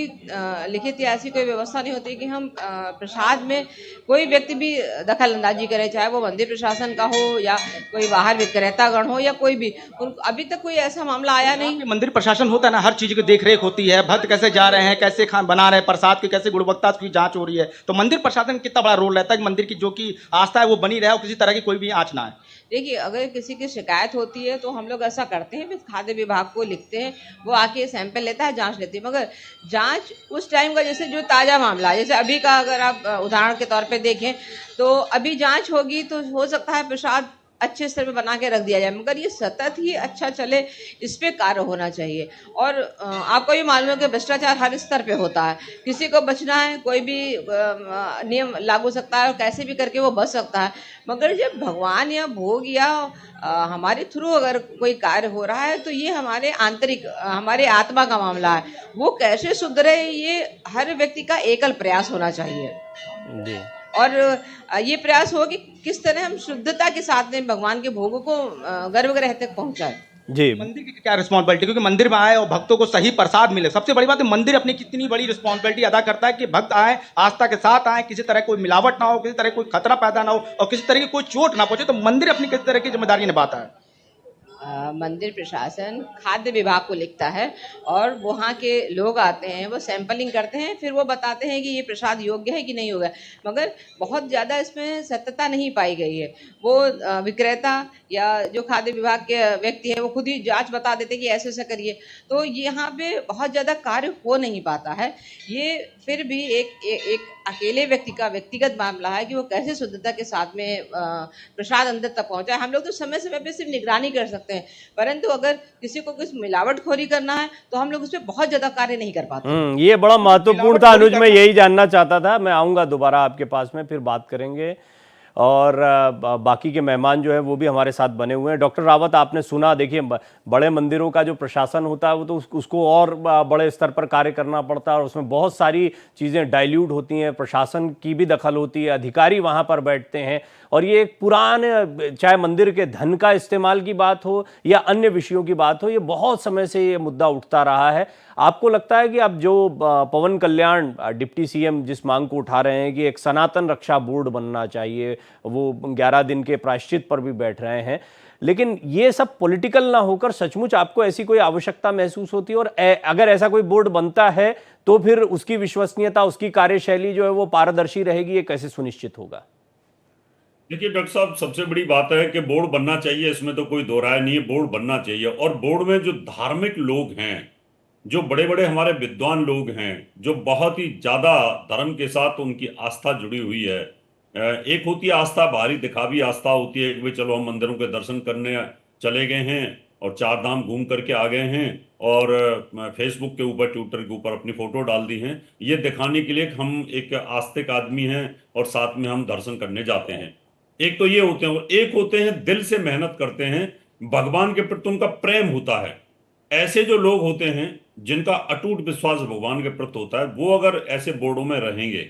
लिखित या ऐसी कोई व्यवस्था नहीं होती कि हम प्रसाद में कोई व्यक्ति भी दखल अंदाजी करे, चाहे वो मंदिर प्रशासन का हो या कोई बाहर विक्रेतागण हो या कोई भी। अभी तक कोई ऐसा मामला आया नहीं। मंदिर प्रशासन होता है ना, हर चीज की देख रेख होती है, भक्त कैसे जा रहे हैं, कैसे बना रहे हैं, प्रसाद की कैसे गुणवत्ता की जांच हो रही है, तो मंदिर प्रशासन कितना बड़ा रोल रहता है कि मंदिर की जो की आस्था है वो बनी रहे, किसी तरह की कोई भी आँच ना है। देखिए, अगर किसी की शिकायत होती है तो हम लोग ऐसा करते हैं, खाद्य विभाग को लिखते हैं, वो आके सैंपल लेता है, जांच लेती है। मगर जांच उस टाइम का, जैसे जो ताज़ा मामला है, जैसे अभी का अगर आप उदाहरण के तौर पे देखें तो अभी जांच होगी तो हो सकता है प्रसाद अच्छे स्तर पे बना के रख दिया जाए, मगर ये सतत ही अच्छा चले, इस पे कार्य होना चाहिए। और आपको ये मालूम है कि भ्रष्टाचार हर स्तर पे होता है, किसी को बचना है कोई भी नियम लागू हो सकता है और कैसे भी करके वो बच सकता है, मगर जब भगवान या भोग या हमारे थ्रू अगर कोई कार्य हो रहा है तो ये हमारे आंतरिक हमारे आत्मा का मामला है, वो कैसे सुधरे ये हर व्यक्ति का एकल प्रयास होना चाहिए। जी। और ये प्रयास हो कि किस तरह हम शुद्धता के साथ में भगवान के भोगों को गर्भगृह तक पहुंचाए। जी। मंदिर की क्या रिस्पॉन्सिबिलिटी, क्योंकि मंदिर में आए और भक्तों को सही प्रसाद मिले, सबसे बड़ी बात है मंदिर अपनी कितनी बड़ी रिस्पॉन्सिबिलिटी अदा करता है कि भक्त आए आस्था के साथ आए, किसी तरह कोई मिलावट ना हो, किसी तरह कोई खतरा पैदा ना हो और किसी तरह की कोई चोट ना पहुंचे, तो मंदिर अपनी किस तरह की जिम्मेदारी निभाता है? मंदिर प्रशासन खाद्य विभाग को लिखता है और वहाँ के लोग आते हैं, वो सैंपलिंग करते हैं, फिर वो बताते हैं कि ये प्रसाद योग्य है कि नहीं योग्य, मगर बहुत ज़्यादा इसमें सत्यता नहीं पाई गई है। वो विक्रेता या जो खाद्य विभाग के व्यक्ति है वो खुद ही जांच बता देते हैं कि ऐसे ऐसा करिए, तो यहाँ पे बहुत ज़्यादा कार्य हो नहीं पाता है। ये फिर भी एक अकेले व्यक्ति का व्यक्तिगत मामला है कि वो कैसे शुद्धता के साथ में प्रसाद अंदर तक पहुँचाए। हम लोग तो समय समय पे सिर्फ निगरानी कर सकते हैं, परंतु अगर किसी को कुछ मिलावटखोरी करना है तो हम लोग उस पर बहुत ज्यादा कार्य नहीं कर पाते। ये बड़ा महत्वपूर्ण था अनुज, मैं यही जानना चाहता था। मैं आऊंगा दोबारा आपके पास में, फिर बात करेंगे। और बाकी के मेहमान जो है वो भी हमारे साथ बने हुए हैं। डॉक्टर रावत, आपने सुना, देखिए बड़े मंदिरों का जो प्रशासन होता है वो तो उसको और बड़े स्तर पर कार्य करना पड़ता है और उसमें बहुत सारी चीज़ें डाइल्यूट होती हैं, प्रशासन की भी दखल होती है, अधिकारी वहाँ पर बैठते हैं और ये एक पुराने, चाहे मंदिर के धन का इस्तेमाल की बात हो या अन्य विषयों की बात हो, ये बहुत समय से ये मुद्दा उठता रहा है। आपको लगता है कि अब जो पवन कल्याण डिप्टी सीएम जिस मांग को उठा रहे हैं कि एक सनातन रक्षा बोर्ड बनना चाहिए, वो 11 दिन के प्रायश्चित पर भी बैठ रहे हैं, लेकिन ये सब पॉलिटिकल ना होकर सचमुच आपको ऐसी कोई आवश्यकता महसूस होती है? और अगर ऐसा कोई बोर्ड बनता है तो फिर उसकी विश्वसनीयता, उसकी कार्यशैली जो है वो पारदर्शी रहेगी, ये कैसे सुनिश्चित होगा? देखिए डॉक्टर साहब, सबसे बड़ी बात है कि बोर्ड बनना चाहिए, इसमें तो कोई दो राय नहीं है, बोर्ड बनना चाहिए। और बोर्ड में जो धार्मिक लोग हैं, जो बड़े बड़े हमारे विद्वान लोग हैं, जो बहुत ही ज्यादा धर्म के साथ उनकी आस्था जुड़ी हुई है। एक होती है आस्था, बाहरी दिखावी आस्था होती है कि भाई चलो हम मंदिरों के दर्शन करने चले गए हैं और 4 धाम घूम करके आ गए हैं और फेसबुक के ऊपर, ट्विटर के ऊपर अपनी फोटो डाल दी हैं, ये दिखाने के लिए कि हम एक आस्तिक आदमी हैं और साथ में हम दर्शन करने जाते हैं। एक तो ये होते हैं, और एक होते हैं दिल से मेहनत करते हैं, भगवान के प्रति उनका प्रेम होता है। ऐसे जो लोग होते हैं जिनका अटूट विश्वास भगवान के प्रति होता है, वो अगर ऐसे बोर्डों में रहेंगे,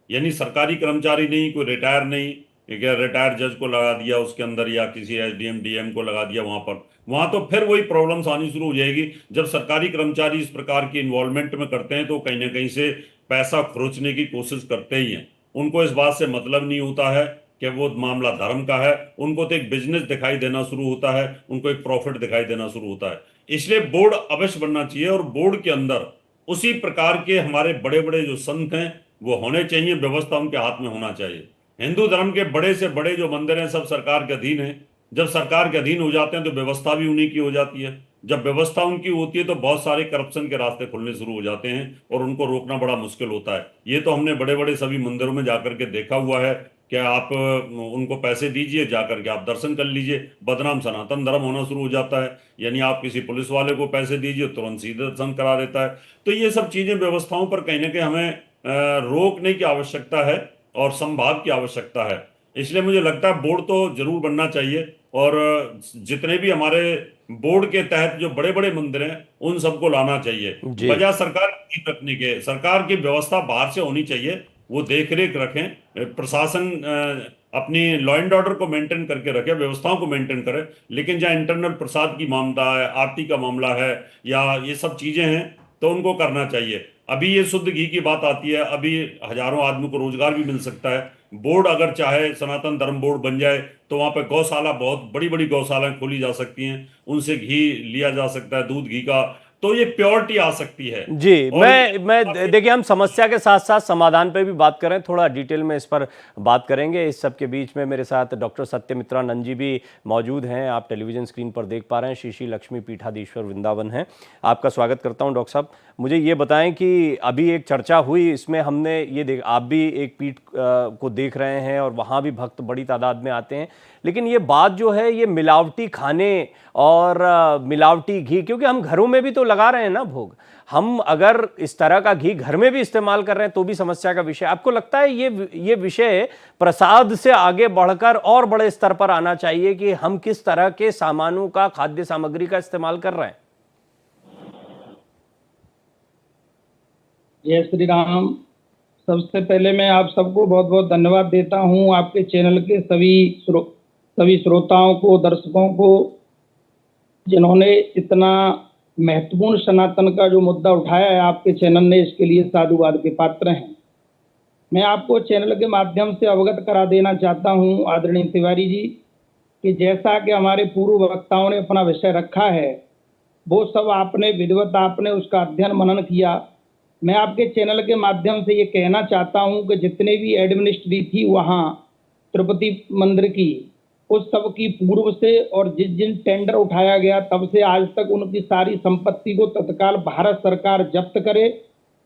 यानी सरकारी कर्मचारी नहीं, कोई रिटायर नहीं, रिटायर्ड जज को लगा दिया उसके अंदर या किसी एसडीएम डीएम को लगा दिया वहां तो फिर वही प्रॉब्लम्स आनी शुरू हो जाएगी। जब सरकारी कर्मचारी इस प्रकार की इन्वॉल्वमेंट में करते हैं तो कहीं ना कहीं से पैसा खरोचने की कोशिश करते ही हैं। उनको इस बात से मतलब नहीं होता है कि वो मामला धर्म का है, उनको तो एक बिजनेस दिखाई देना शुरू होता है, उनको एक प्रॉफिट दिखाई देना शुरू होता है। इसलिए बोर्ड अवश्य बनना चाहिए और बोर्ड के अंदर उसी प्रकार के हमारे बड़े बड़े जो संत हैं वो होने चाहिए, व्यवस्था उनके हाथ में होना चाहिए। हिंदू धर्म के बड़े से बड़े जो मंदिर हैं सब सरकार के अधीन हैं। जब सरकार के अधीन हो जाते हैं तो व्यवस्था भी उन्हीं की हो जाती है। जब व्यवस्था उनकी होती है तो बहुत सारे करप्शन के रास्ते खुलने शुरू हो जाते हैं और उनको रोकना बड़ा मुश्किल होता है। ये तो हमने बड़े बड़े सभी मंदिरों में जाकर के देखा हुआ है कि आप उनको पैसे दीजिए, जाकर के आप दर्शन कर लीजिए, बदनाम सनातन धर्म होना शुरू हो जाता है। यानी आप किसी पुलिस वाले को पैसे दीजिए, तुरंत सीधे दर्शन करा देता है। तो ये सब चीजें व्यवस्थाओं पर कहीं ना कहीं हमें रोकने की आवश्यकता है और संभाव की आवश्यकता है। इसलिए मुझे लगता है बोर्ड तो जरूर बनना चाहिए और जितने भी हमारे बोर्ड के तहत जो बड़े बड़े मंदिर हैं उन सबको लाना चाहिए। बजाय सरकार की रखने के, सरकार की व्यवस्था बाहर से होनी चाहिए, वो देख रेख रखें, प्रशासन अपनी लॉ एंड ऑर्डर को मेंटेन करके रखे, व्यवस्थाओं को मेंटेन करे, लेकिन जहाँ इंटरनल प्रसाद की मामला है, आरती का मामला है या ये सब चीजें हैं तो उनको करना चाहिए। अभी ये शुद्ध घी की बात आती है, अभी हजारों आदमी को रोजगार भी मिल सकता है। बोर्ड अगर चाहे सनातन धर्म बोर्ड बन जाए तो वहां पे गौशाला, बहुत बड़ी बड़ी गौशालाएं खोली जा सकती हैं, उनसे घी लिया जा सकता है, दूध घी का तो ये प्योरिटी आ सकती है। जी, और मैं देखिए, हम समस्या के साथ साथ समाधान पे भी बात करें, थोड़ा डिटेल में इस पर बात करेंगे। इस सब के बीच में मेरे साथ डॉक्टर सत्यमित्रानंद जी भी मौजूद हैं, आप टेलीविजन स्क्रीन पर देख पा रहे हैं। श्री श्री लक्ष्मी पीठाधीश्वर वृंदावन हैं। आपका स्वागत करता हूं डॉक्टर साहब। मुझे ये बताएं कि अभी एक चर्चा हुई, इसमें हमने ये आप भी एक पीठ को देख रहे हैं और वहाँ भी भक्त बड़ी तादाद में आते हैं, लेकिन ये बात जो है ये मिलावटी खाने और मिलावटी घी, क्योंकि हम घरों में भी तो लगा रहे हैं ना भोग, हम अगर इस तरह का घी घर में भी इस्तेमाल कर रहे हैं तो भी समस्या का विषय। आपको लगता है ये विषय प्रसाद से आगे बढ़कर और बड़े स्तर पर आना चाहिए कि हम किस तरह के सामानों का, खाद्य सामग्री का इस्तेमाल कर रहे हैं? जय श्री राम। सबसे पहले मैं आप सबको बहुत बहुत धन्यवाद देता हूं, आपके चैनल के सभी श्रोताओं को, दर्शकों को, जिन्होंने इतना महत्वपूर्ण सनातन का जो मुद्दा उठाया है आपके चैनल ने, इसके लिए साधुवाद के पात्र हैं। मैं आपको चैनल के माध्यम से अवगत करा देना चाहता हूं आदरणीय तिवारी जी, कि जैसा कि हमारे पूर्व वक्ताओं ने अपना विषय रखा है, वो सब आपने विधिवत आपने उसका अध्ययन मनन किया। मैं आपके चैनल के माध्यम से ये कहना चाहता हूं कि जितने भी एडमिनिस्ट्री थी वहाँ तिरुपति मंदिर की, उस सब की पूर्व से और जिस दिन टेंडर उठाया गया तब से आज तक उनकी सारी संपत्ति को तत्काल भारत सरकार जब्त करे,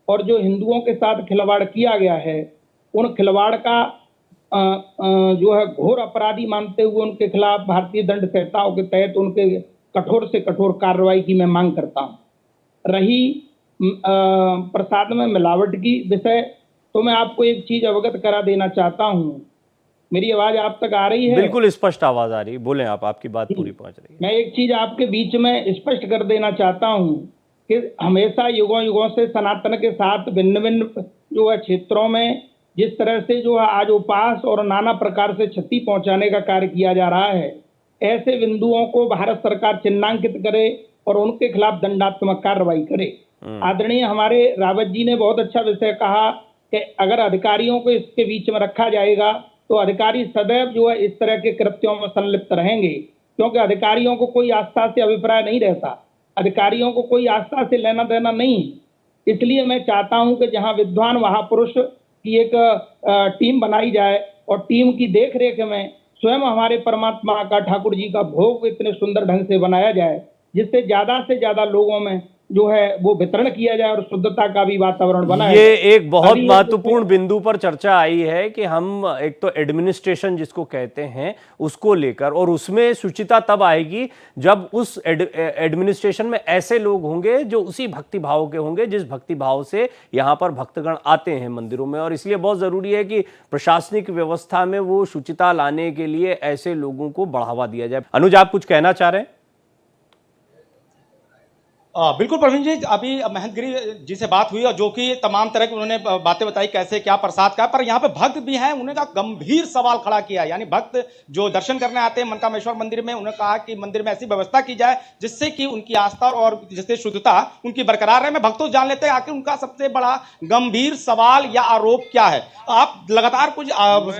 और जो हिंदुओं के साथ खिलवाड़ किया गया है उन खिलवाड़ का जो है घोर अपराधी मानते हुए उनके खिलाफ भारतीय दंड संहिताओं के तहत उनके कठोर से कठोर कार्रवाई की मैं मांग करता हूँ। रही प्रसाद में मिलावट की विषय, तो मैं आपको एक चीज अवगत करा देना चाहता हूँ। मेरी आवाज आप तक आ रही है? बिल्कुल स्पष्ट आवाज आ रही है, बोलें आप, आपकी बात पूरी पहुंच रही है। मैं एक चीज आपके बीच में स्पष्ट कर देना चाहता हूँ कि हमेशा युगों युगों से सनातन के साथ भिन्न भिन्न जो है क्षेत्रों में जिस तरह से जो है आज उपास और नाना प्रकार से क्षति पहुंचाने का कार्य किया जा रहा है, ऐसे बिंदुओं को भारत सरकार चिन्हांकित करे और उनके खिलाफ दंडात्मक कार्रवाई करे। आदरणीय हमारे रावत जी ने बहुत अच्छा विषय कहा कि अगर अधिकारियों को इसके बीच में रखा जाएगा तो अधिकारी सदैव जो है इस तरह के कृत्यों में संलिप्त रहेंगे, क्योंकि अधिकारियों को कोई आस्था से अभिप्राय नहीं रहता, अधिकारियों को कोई आस्था से लेना देना नहीं है। इसलिए मैं चाहता हूं कि जहां विद्वान महापुरुष की एक टीम बनाई जाए और टीम की देख रेख में स्वयं हमारे परमात्मा का, ठाकुर जी का भोग इतने सुंदर ढंग से बनाया जाए जिससे ज्यादा से ज्यादा लोगों में जो है वो वितरण किया जाए और शुद्धता का भी वातावरण बनाए। ये एक बहुत महत्वपूर्ण बिंदु पर चर्चा आई है कि हम एक तो एडमिनिस्ट्रेशन जिसको कहते हैं उसको लेकर, और उसमें शुचिता तब आएगी जब उस एडमिनिस्ट्रेशन में ऐसे लोग होंगे जो उसी भक्ति भाव के होंगे जिस भक्ति भाव से यहाँ पर भक्तगण आते हैं मंदिरों में। और इसलिए बहुत जरूरी है कि प्रशासनिक व्यवस्था में वो शुचिता लाने के लिए ऐसे लोगों को बढ़ावा दिया जाए। अनुज, आप कुछ कहना चाह रहे हैं? बिल्कुल प्रवीण जी, अभी महंत गिरी जी से बात हुई और जो कि तमाम तरह की उन्होंने बातें बताई कैसे क्या प्रसाद का, पर यहाँ पे भक्त भी हैं, उन्होंने का गंभीर सवाल खड़ा किया। यानी भक्त जो दर्शन करने आते हैं मनकामेश्वर मंदिर में, उन्होंने कहा कि मंदिर में ऐसी व्यवस्था की जाए जिससे कि उनकी आस्था और जिससे शुद्धता उनकी बरकरार रहे। मैं भक्तों जान लेते हैं आखिर उनका सबसे बड़ा गंभीर सवाल या आरोप क्या है। आप लगातार कुछ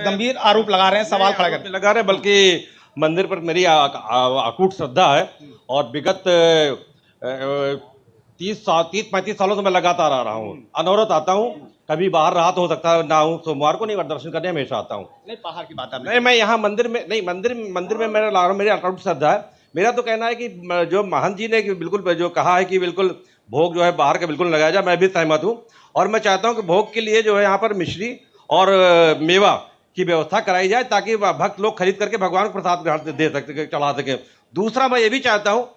गंभीर आरोप लगा रहे हैं, सवाल खड़ा करके लगा रहे हैं, बल्कि मंदिर पर मेरी अकूट श्रद्धा है और विगत 30-35 सालों से मैं लगातार आ रहा हूँ, अनवरत आता हूँ। कभी बाहर रहा तो हो सकता है ना हूँ, सोमवार को नहीं, दर्शन करने हमेशा आता हूँ। नहीं, बाहर की बात नहीं, मैं यहाँ मंदिर में नहीं, मंदिर में मैं ला रहा हूँ, मेरी अकाउंट श्रद्धा है। मेरा तो कहना है कि जो महंत जी ने बिल्कुल जो कहा है कि बिल्कुल भोग जो है बाहर का बिल्कुल लगाया जाए, मैं भी सहमत हूँ। और मैं चाहता हूँ कि भोग के लिए जो है यहाँ पर मिश्री और मेवा की व्यवस्था कराई जाए ताकि भक्त लोग खरीद करके भगवान को प्रसाद दे सके, चढ़ा सके। दूसरा मैं ये भी चाहता हूँ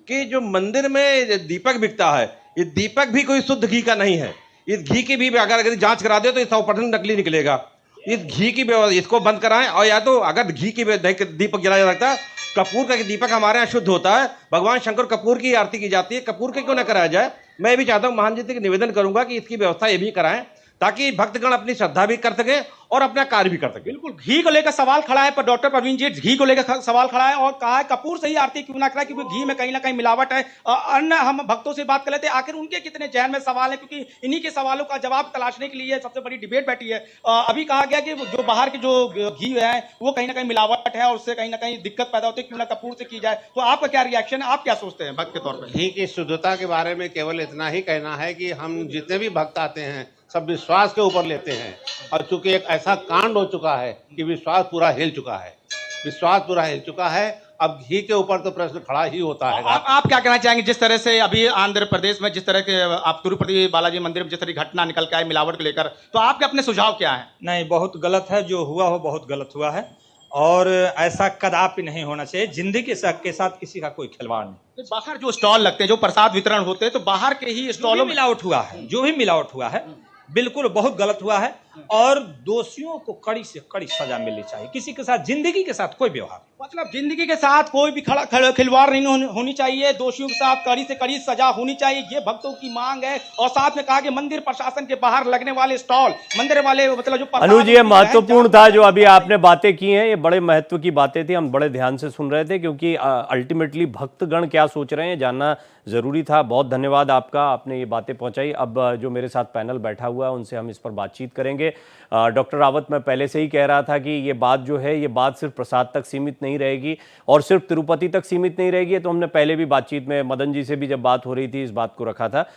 कि जो मंदिर में दीपक बिकता है, ये दीपक भी कोई शुद्ध घी का नहीं है। इस घी की भी अगर जांच करा दे तो 100% नकली निकलेगा। इस घी की इसको बंद कराएं, और या तो अगर घी की दीपक जलाया जाता है, कपूर का दीपक हमारे यहाँ शुद्ध होता है, भगवान शंकर कपूर की आरती की जाती है, कपूर के क्यों ना कराया जाए। मैं भी चाहता हूँ महान जी से निवेदन करूंगा कि इसकी व्यवस्था ये भी कराएं ताकि भक्तगण अपनी श्रद्धा भी कर सके और अपना कार्य भी कर सके। बिल्कुल घी को लेकर सवाल खड़ा है, पर डॉक्टर प्रवीण जी घी को लेकर सवाल खड़ा है और कहा है कपूर से ही आरती क्यों ना कराए, क्योंकि घी में कहीं ना कहीं मिलावट है। अन्य हम भक्तों से बात कर लेते हैं, आखिर उनके कितने जहन में सवाल है, क्योंकि इन्हीं के सवालों का जवाब तलाशने के लिए सबसे बड़ी डिबेट बैठी है। अभी कहा गया कि जो बाहर के जो घी है वो कहीं ना कहीं मिलावट है और उससे कहीं ना कहीं दिक्कत पैदा होती है, क्यों ना कपूर से की जाए। तो आपका क्या रिएक्शन है, आप क्या सोचते हैं भक्त के तौर पर? घी की शुद्धता के बारे में केवल इतना ही कहना है कि हम जितने भी भक्त आते हैं सब विश्वास के ऊपर लेते हैं, और चूंकि एक ऐसा कांड हो चुका है कि विश्वास पूरा हिल चुका है, अब घी के ऊपर तो प्रश्न खड़ा ही होता है। आप क्या कहना चाहेंगे, जिस तरह से अभी आंध्र प्रदेश में जिस तरह के आप तिरुपति बालाजी मंदिर में जिस तरह की घटना निकल के आई मिलावट को लेकर, तो आपके अपने सुझाव क्या है? नहीं, बहुत गलत है, जो हुआ हो बहुत गलत हुआ है और ऐसा कदापि नहीं होना चाहिए। जिंदगी के साथ किसी का कोई खिलवाड़ नहीं। तो बाहर जो स्टॉल लगते हैं, जो प्रसाद वितरण होते हैं, तो बाहर के ही स्टॉलों में मिलावट हुआ है, जो भी मिलावट हुआ है बिल्कुल बहुत गलत हुआ है और दोषियों को कड़ी से कड़ी सजा मिलनी चाहिए। किसी के साथ, जिंदगी के साथ कोई व्यवहार, मतलब जिंदगी के साथ कोई भी खिलवाड़ नहीं होनी चाहिए, दोषियों के साथ कड़ी से कड़ी सजा होनी चाहिए, ये भक्तों की मांग है। और साथ में कहा कि मंदिर प्रशासन के बाहर लगने वाले स्टॉल, मंदिर वाले मतलब जो अनुज, ये महत्वपूर्ण था जो अभी आपने बातें की हैं, ये बड़े महत्व की बातें थी, हम बड़े ध्यान से सुन रहे थे क्योंकि अल्टीमेटली भक्तगण क्या सोच रहे हैं जानना जरूरी था। बहुत धन्यवाद आपका, आपने ये बातें पहुंचाई। अब जो मेरे साथ पैनल बैठा हुआ है उनसे हम इस पर बातचीत करेंगे। डॉक्टर रावत, मैं पहले से ही कह रहा था कि ये बात जो है ये बात सिर्फ प्रसाद तक सीमित नहीं रहेगी और सिर्फ तिरुपति तक सीमित नहीं रहेगी। तो हमने पहले भी बातचीत में मदन जी से भी जब बात हो रही थी इस बात को रखा था।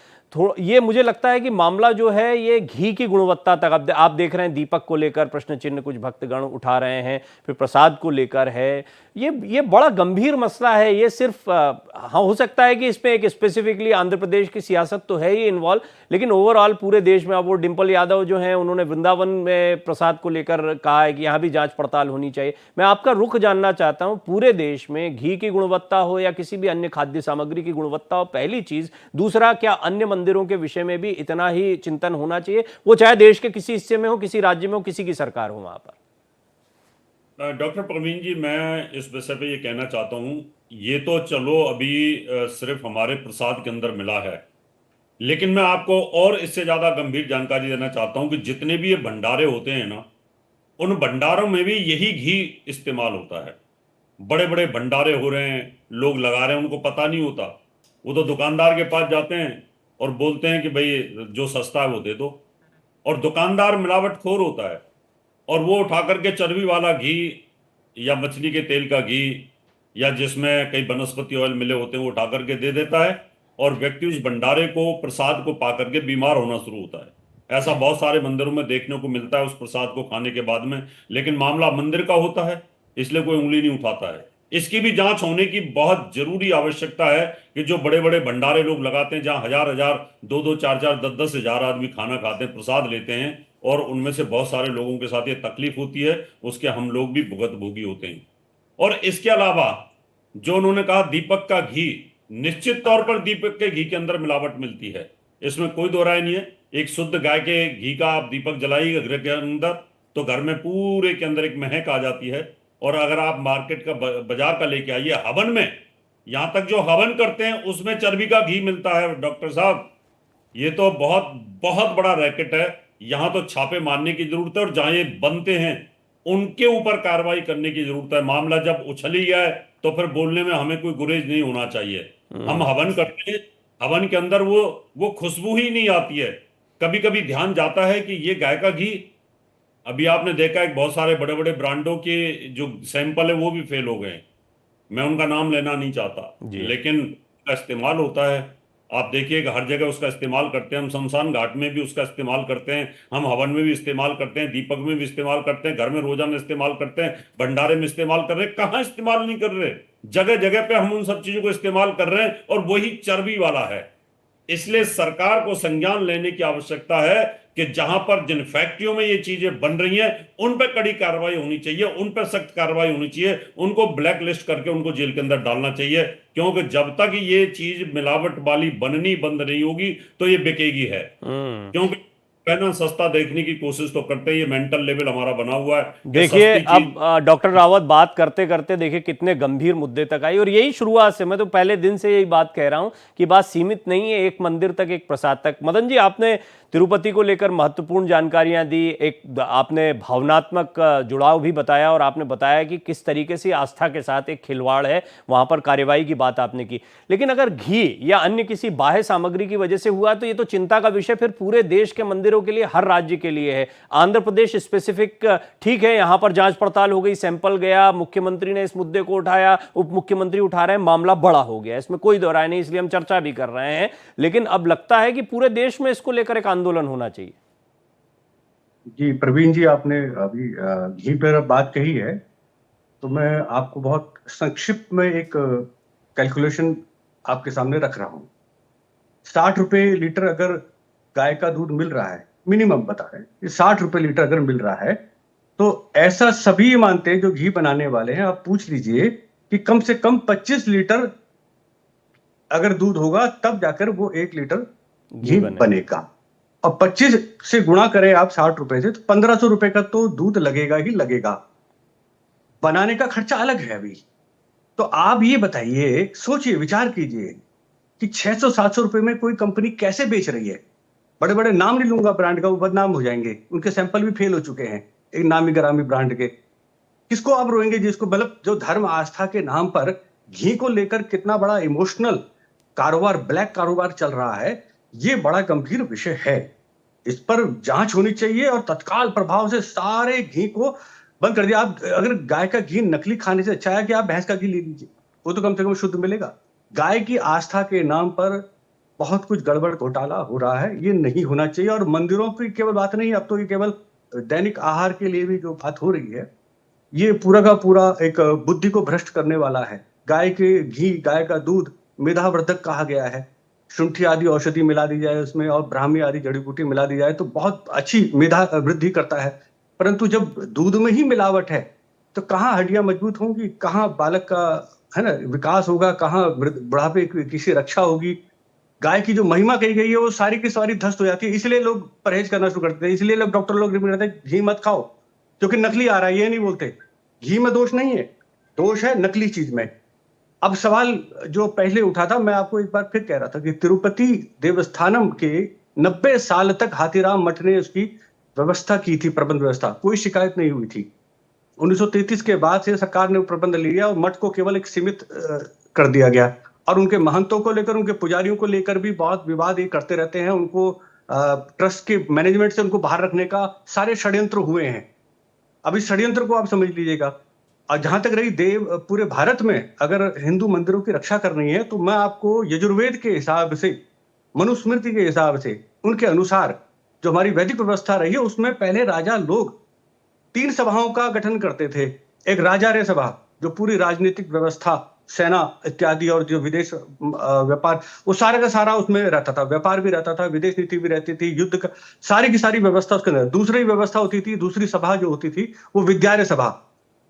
ये मुझे लगता है कि मामला जो है ये घी की गुणवत्ता तक, अब आप देख रहे हैं दीपक को लेकर प्रश्न चिन्ह कुछ भक्तगण उठा रहे हैं, फिर प्रसाद को लेकर है, ये बड़ा गंभीर मसला है। ये सिर्फ हाँ, हो सकता है कि इसमें एक स्पेसिफिकली आंध्र प्रदेश की सियासत तो है ही इन्वॉल्व, लेकिन ओवरऑल पूरे देश में, अब वो डिम्पल यादव जो हैं उन्होंने वृंदावन में प्रसाद को लेकर कहा है कि यहाँ भी जांच पड़ताल होनी चाहिए। मैं आपका रुख जानना चाहता हूँ, पूरे देश में घी की गुणवत्ता हो या किसी भी अन्य खाद्य सामग्री की गुणवत्ता हो, पहली चीज। दूसरा, क्या अन्य मंदिरों के विषय में भी इतना ही चिंतन होना चाहिए, वो चाहे देश के किसी हिस्से में हो, किसी राज्य में हो, किसी की सरकार हो वहां पर? डॉक्टर प्रवीण जी, मैं इस विषय पे ये कहना चाहता हूँ, ये तो चलो अभी सिर्फ हमारे प्रसाद के अंदर मिला है, लेकिन मैं आपको और इससे ज्यादा गंभीर जानकारी देना चाहता हूँ कि जितने भी ये भंडारे होते हैं ना, उन भंडारों में भी यही घी इस्तेमाल होता है। बड़े बड़े भंडारे हो रहे हैं, लोग लगा रहे हैं, उनको पता नहीं होता। वो तो दुकानदार के पास जाते हैं और बोलते हैं कि भाई जो सस्ता है वो दे दो, और दुकानदार मिलावटखोर होता है और वो उठा करके चर्बी वाला घी या मछली के तेल का घी या जिसमें कई वनस्पति ऑयल मिले होते हैं वो उठा करके दे देता है और व्यक्ति उस भंडारे को, प्रसाद को पा करके बीमार होना शुरू होता है। ऐसा बहुत सारे मंदिरों में देखने को मिलता है उस प्रसाद को खाने के बाद में, लेकिन मामला मंदिर का होता है इसलिए कोई उंगली नहीं उठाता है। इसकी भी जांच होने की बहुत जरूरी आवश्यकता है कि जो बड़े बड़े भंडारे लोग लगाते हैं, जहां हजार हजार, 2-2, 4-4, 10-10 हजार आदमी खाना खाते हैं, प्रसाद लेते हैं, और उनमें से बहुत सारे लोगों के साथ ये तकलीफ होती है, उसके हम लोग भी भुगतभोगी होते हैं। और इसके अलावा जो उन्होंने कहा दीपक का घी, निश्चित तौर पर दीपक के घी के अंदर मिलावट मिलती है, इसमें कोई दो राय नहीं है। एक शुद्ध गाय के घी का आप दीपक जलाइएगा घर के अंदर तो घर में पूरे के अंदर एक महक आ जाती है। और अगर आप मार्केट का, बाजार का लेके आइए, हवन में, यहां तक जो हवन करते हैं उसमें चर्बी का घी मिलता है। डॉक्टर साहब, ये तो बहुत बहुत बड़ा रैकेट है। यहां तो छापे मारने की जरूरत है और जहां ये बनते हैं उनके ऊपर कार्रवाई करने की जरूरत है। मामला जब उछल ही गया है तो फिर बोलने में हमें कोई गुरेज नहीं होना चाहिए। हम हवन करते हैं, हवन के अंदर वो खुशबू ही नहीं आती है। कभी कभी ध्यान जाता है कि ये गाय का घी, अभी आपने देखा है बहुत सारे बड़े बड़े ब्रांडों के जो सैंपल है वो भी फेल हो गए। मैं उनका नाम लेना नहीं चाहता, लेकिन उसका इस्तेमाल होता है। आप देखिएगा हर जगह उसका इस्तेमाल करते हैं। हम शमशान घाट में भी उसका इस्तेमाल करते हैं, हम हवन में भी इस्तेमाल करते हैं, दीपक में भी इस्तेमाल करते हैं, घर में रोजाना इस्तेमाल करते हैं, भंडारे में इस्तेमाल कर रहे हैं। कहाँ इस्तेमाल नहीं कर रहे? जगह जगह पे हम उन सब चीजों को इस्तेमाल कर रहे हैं और वही चर्बी वाला है। इसलिए सरकार को संज्ञान लेने की आवश्यकता है कि जहां पर जिन फैक्ट्रियों में ये चीजें बन रही हैं उन पर कड़ी कार्रवाई होनी चाहिए, उन पर सख्त कार्रवाई होनी चाहिए, उनको ब्लैक लिस्ट करके उनको जेल के अंदर डालना चाहिए। क्योंकि जब तक ये चीज मिलावट वाली बननी बंद नहीं होगी तो ये बिकेगी है। क्योंकि कहना सस्ता देखने की कोशिश तो करते हैं, ये मेंटल लेवल हमारा बना हुआ है। देखिए अब डॉक्टर रावत बात करते करते देखिए कितने गंभीर मुद्दे तक आई, और यही शुरुआत से, मैं तो पहले दिन से यही बात कह रहा हूं कि बात सीमित नहीं है एक मंदिर तक, एक प्रसाद तक। मदन जी, आपने तिरुपति को लेकर महत्वपूर्ण जानकारियां दी, एक आपने भावनात्मक जुड़ाव भी बताया और आपने बताया कि किस तरीके से आस्था के साथ एक खिलवाड़ है, वहां पर कार्रवाई की बात आपने की। लेकिन अगर घी या अन्य किसी बाह्य सामग्री की वजह से हुआ तो ये तो चिंता का विषय फिर पूरे देश के मंदिरों के लिए, हर राज्य के लिए है। आंध्र प्रदेश स्पेसिफिक ठीक है, यहां पर जांच पड़ताल हो गई, सैंपल गया, मुख्यमंत्री ने इस मुद्दे को उठाया, उप मुख्यमंत्री उठा रहे हैं, मामला बड़ा हो गया, इसमें कोई दो राय नहीं, इसलिए हम चर्चा भी कर रहे हैं। लेकिन अब लगता है कि पूरे देश में इसको लेकर एक आंदोलन होना चाहिए। जी प्रवीण जी, आपने अभी घी पर बात कही है, तो मैं आपको बहुत संक्षिप्त में एक कैलकुलेशन आपके सामने रख रहा हूं। 60 रुपए लीटर अगर गाय का दूध मिल रहा है, मिनिमम बता रहे हैं, 60 रुपए लीटर अगर मिल रहा है, तो ऐसा सभी मानते हैं जो घी बनाने वाले हैं। आप पूछ लीजिए कि कम से कम 25 लीटर अगर दूध होगा तब जाकर वो 1 लीटर घी बनेगा। और 25 से गुणा करें आप 60 रुपए से, तो 1500 रुपए का तो दूध लगेगा ही लगेगा। बनाने का खर्चा अलग है अभी। तो आप ये बताइए, सोचिए, विचार कीजिए कि 600-700 रुपए में कोई कंपनी कैसे बेच रही है। बड़े बड़े नाम नहीं लूंगा ब्रांड का, वो बदनाम हो जाएंगे, उनके सैंपल भी फेल हो चुके हैं एक नामी ग्रामी ब्रांड के। किसको आप रोएंगे? जिसको, मतलब जो धर्म आस्था के नाम पर घी को लेकर कितना बड़ा इमोशनल कारोबार, ब्लैक कारोबार चल रहा है, ये बड़ा गंभीर विषय है। इस पर जांच होनी चाहिए और तत्काल प्रभाव से सारे घी को बंद कर दिया। आप अगर गाय का घी नकली खाने से अच्छा है कि आप भैंस का घी ले लीजिए, वो तो कम से कम शुद्ध मिलेगा। गाय की आस्था के नाम पर बहुत कुछ गड़बड़ घोटाला हो रहा है, ये नहीं होना चाहिए। और मंदिरों की केवल बात नहीं, अब तो ये केवल दैनिक आहार के लिए भी जो बात हो रही है, ये पूरा का पूरा एक बुद्धि को भ्रष्ट करने वाला है। गाय के घी, गाय का दूध मेधावर्धक कहा गया है, शुंठी आदि औषधि मिला दी जाए उसमें और ब्राह्मी आदि जड़ी बूटी मिला दी जाए तो बहुत अच्छी मेधा वृद्धि करता है। परंतु जब दूध में ही मिलावट है तो कहाँ हड्डियां मजबूत होंगी, कहाँ बालक का, है ना, विकास होगा, कहाँ बुढ़ापे की रक्षा होगी। गाय की जो महिमा कही गई है वो सारी की सारी ध्वस्त हो जाती है। इसलिए लोग परहेज करना शुरू करते हैं, इसलिए लोग, डॉक्टर लोग रिकमेंड करते हैं घी मत खाओ क्योंकि नकली आ रहा है। ये नहीं बोलते घी में दोष नहीं है, दोष है नकली चीज में। अब सवाल जो पहले उठा था, मैं आपको एक बार फिर कह रहा था कि तिरुपति देवस्थानम के 90 साल तक हाथीराम मठ ने उसकी व्यवस्था की थी, प्रबंध व्यवस्था, कोई शिकायत नहीं हुई थी। 1933 के बाद से सरकार ने प्रबंध लिया और मठ को केवल एक सीमित कर दिया गया। और उनके महंतों को लेकर, उनके पुजारियों को लेकर भी बहुत विवाद ये करते रहते हैं। उनको ट्रस्ट के मैनेजमेंट से उनको बाहर रखने का सारे षड्यंत्र हुए हैं। अब इस षड्यंत्र को आप समझ लीजिएगा। और जहां तक रही पूरे भारत में अगर हिंदू मंदिरों की रक्षा करनी है तो मैं आपको यजुर्वेद के हिसाब से, मनुस्मृति के हिसाब से, उनके अनुसार जो हमारी वैदिक व्यवस्था रही है उसमें पहले राजा लोग 3 सभाओं का गठन करते थे। एक राजार्य सभा जो पूरी राजनीतिक व्यवस्था, सेना इत्यादि और जो विदेश व्यापार, वो सारा का सारा उसमें रहता था। व्यापार भी रहता था, विदेश नीति भी रहती थी, युद्ध का सारी की सारी व्यवस्था उसके अंदर। दूसरी व्यवस्था होती थी, दूसरी सभा जो होती थी वो विद्यार्य सभा,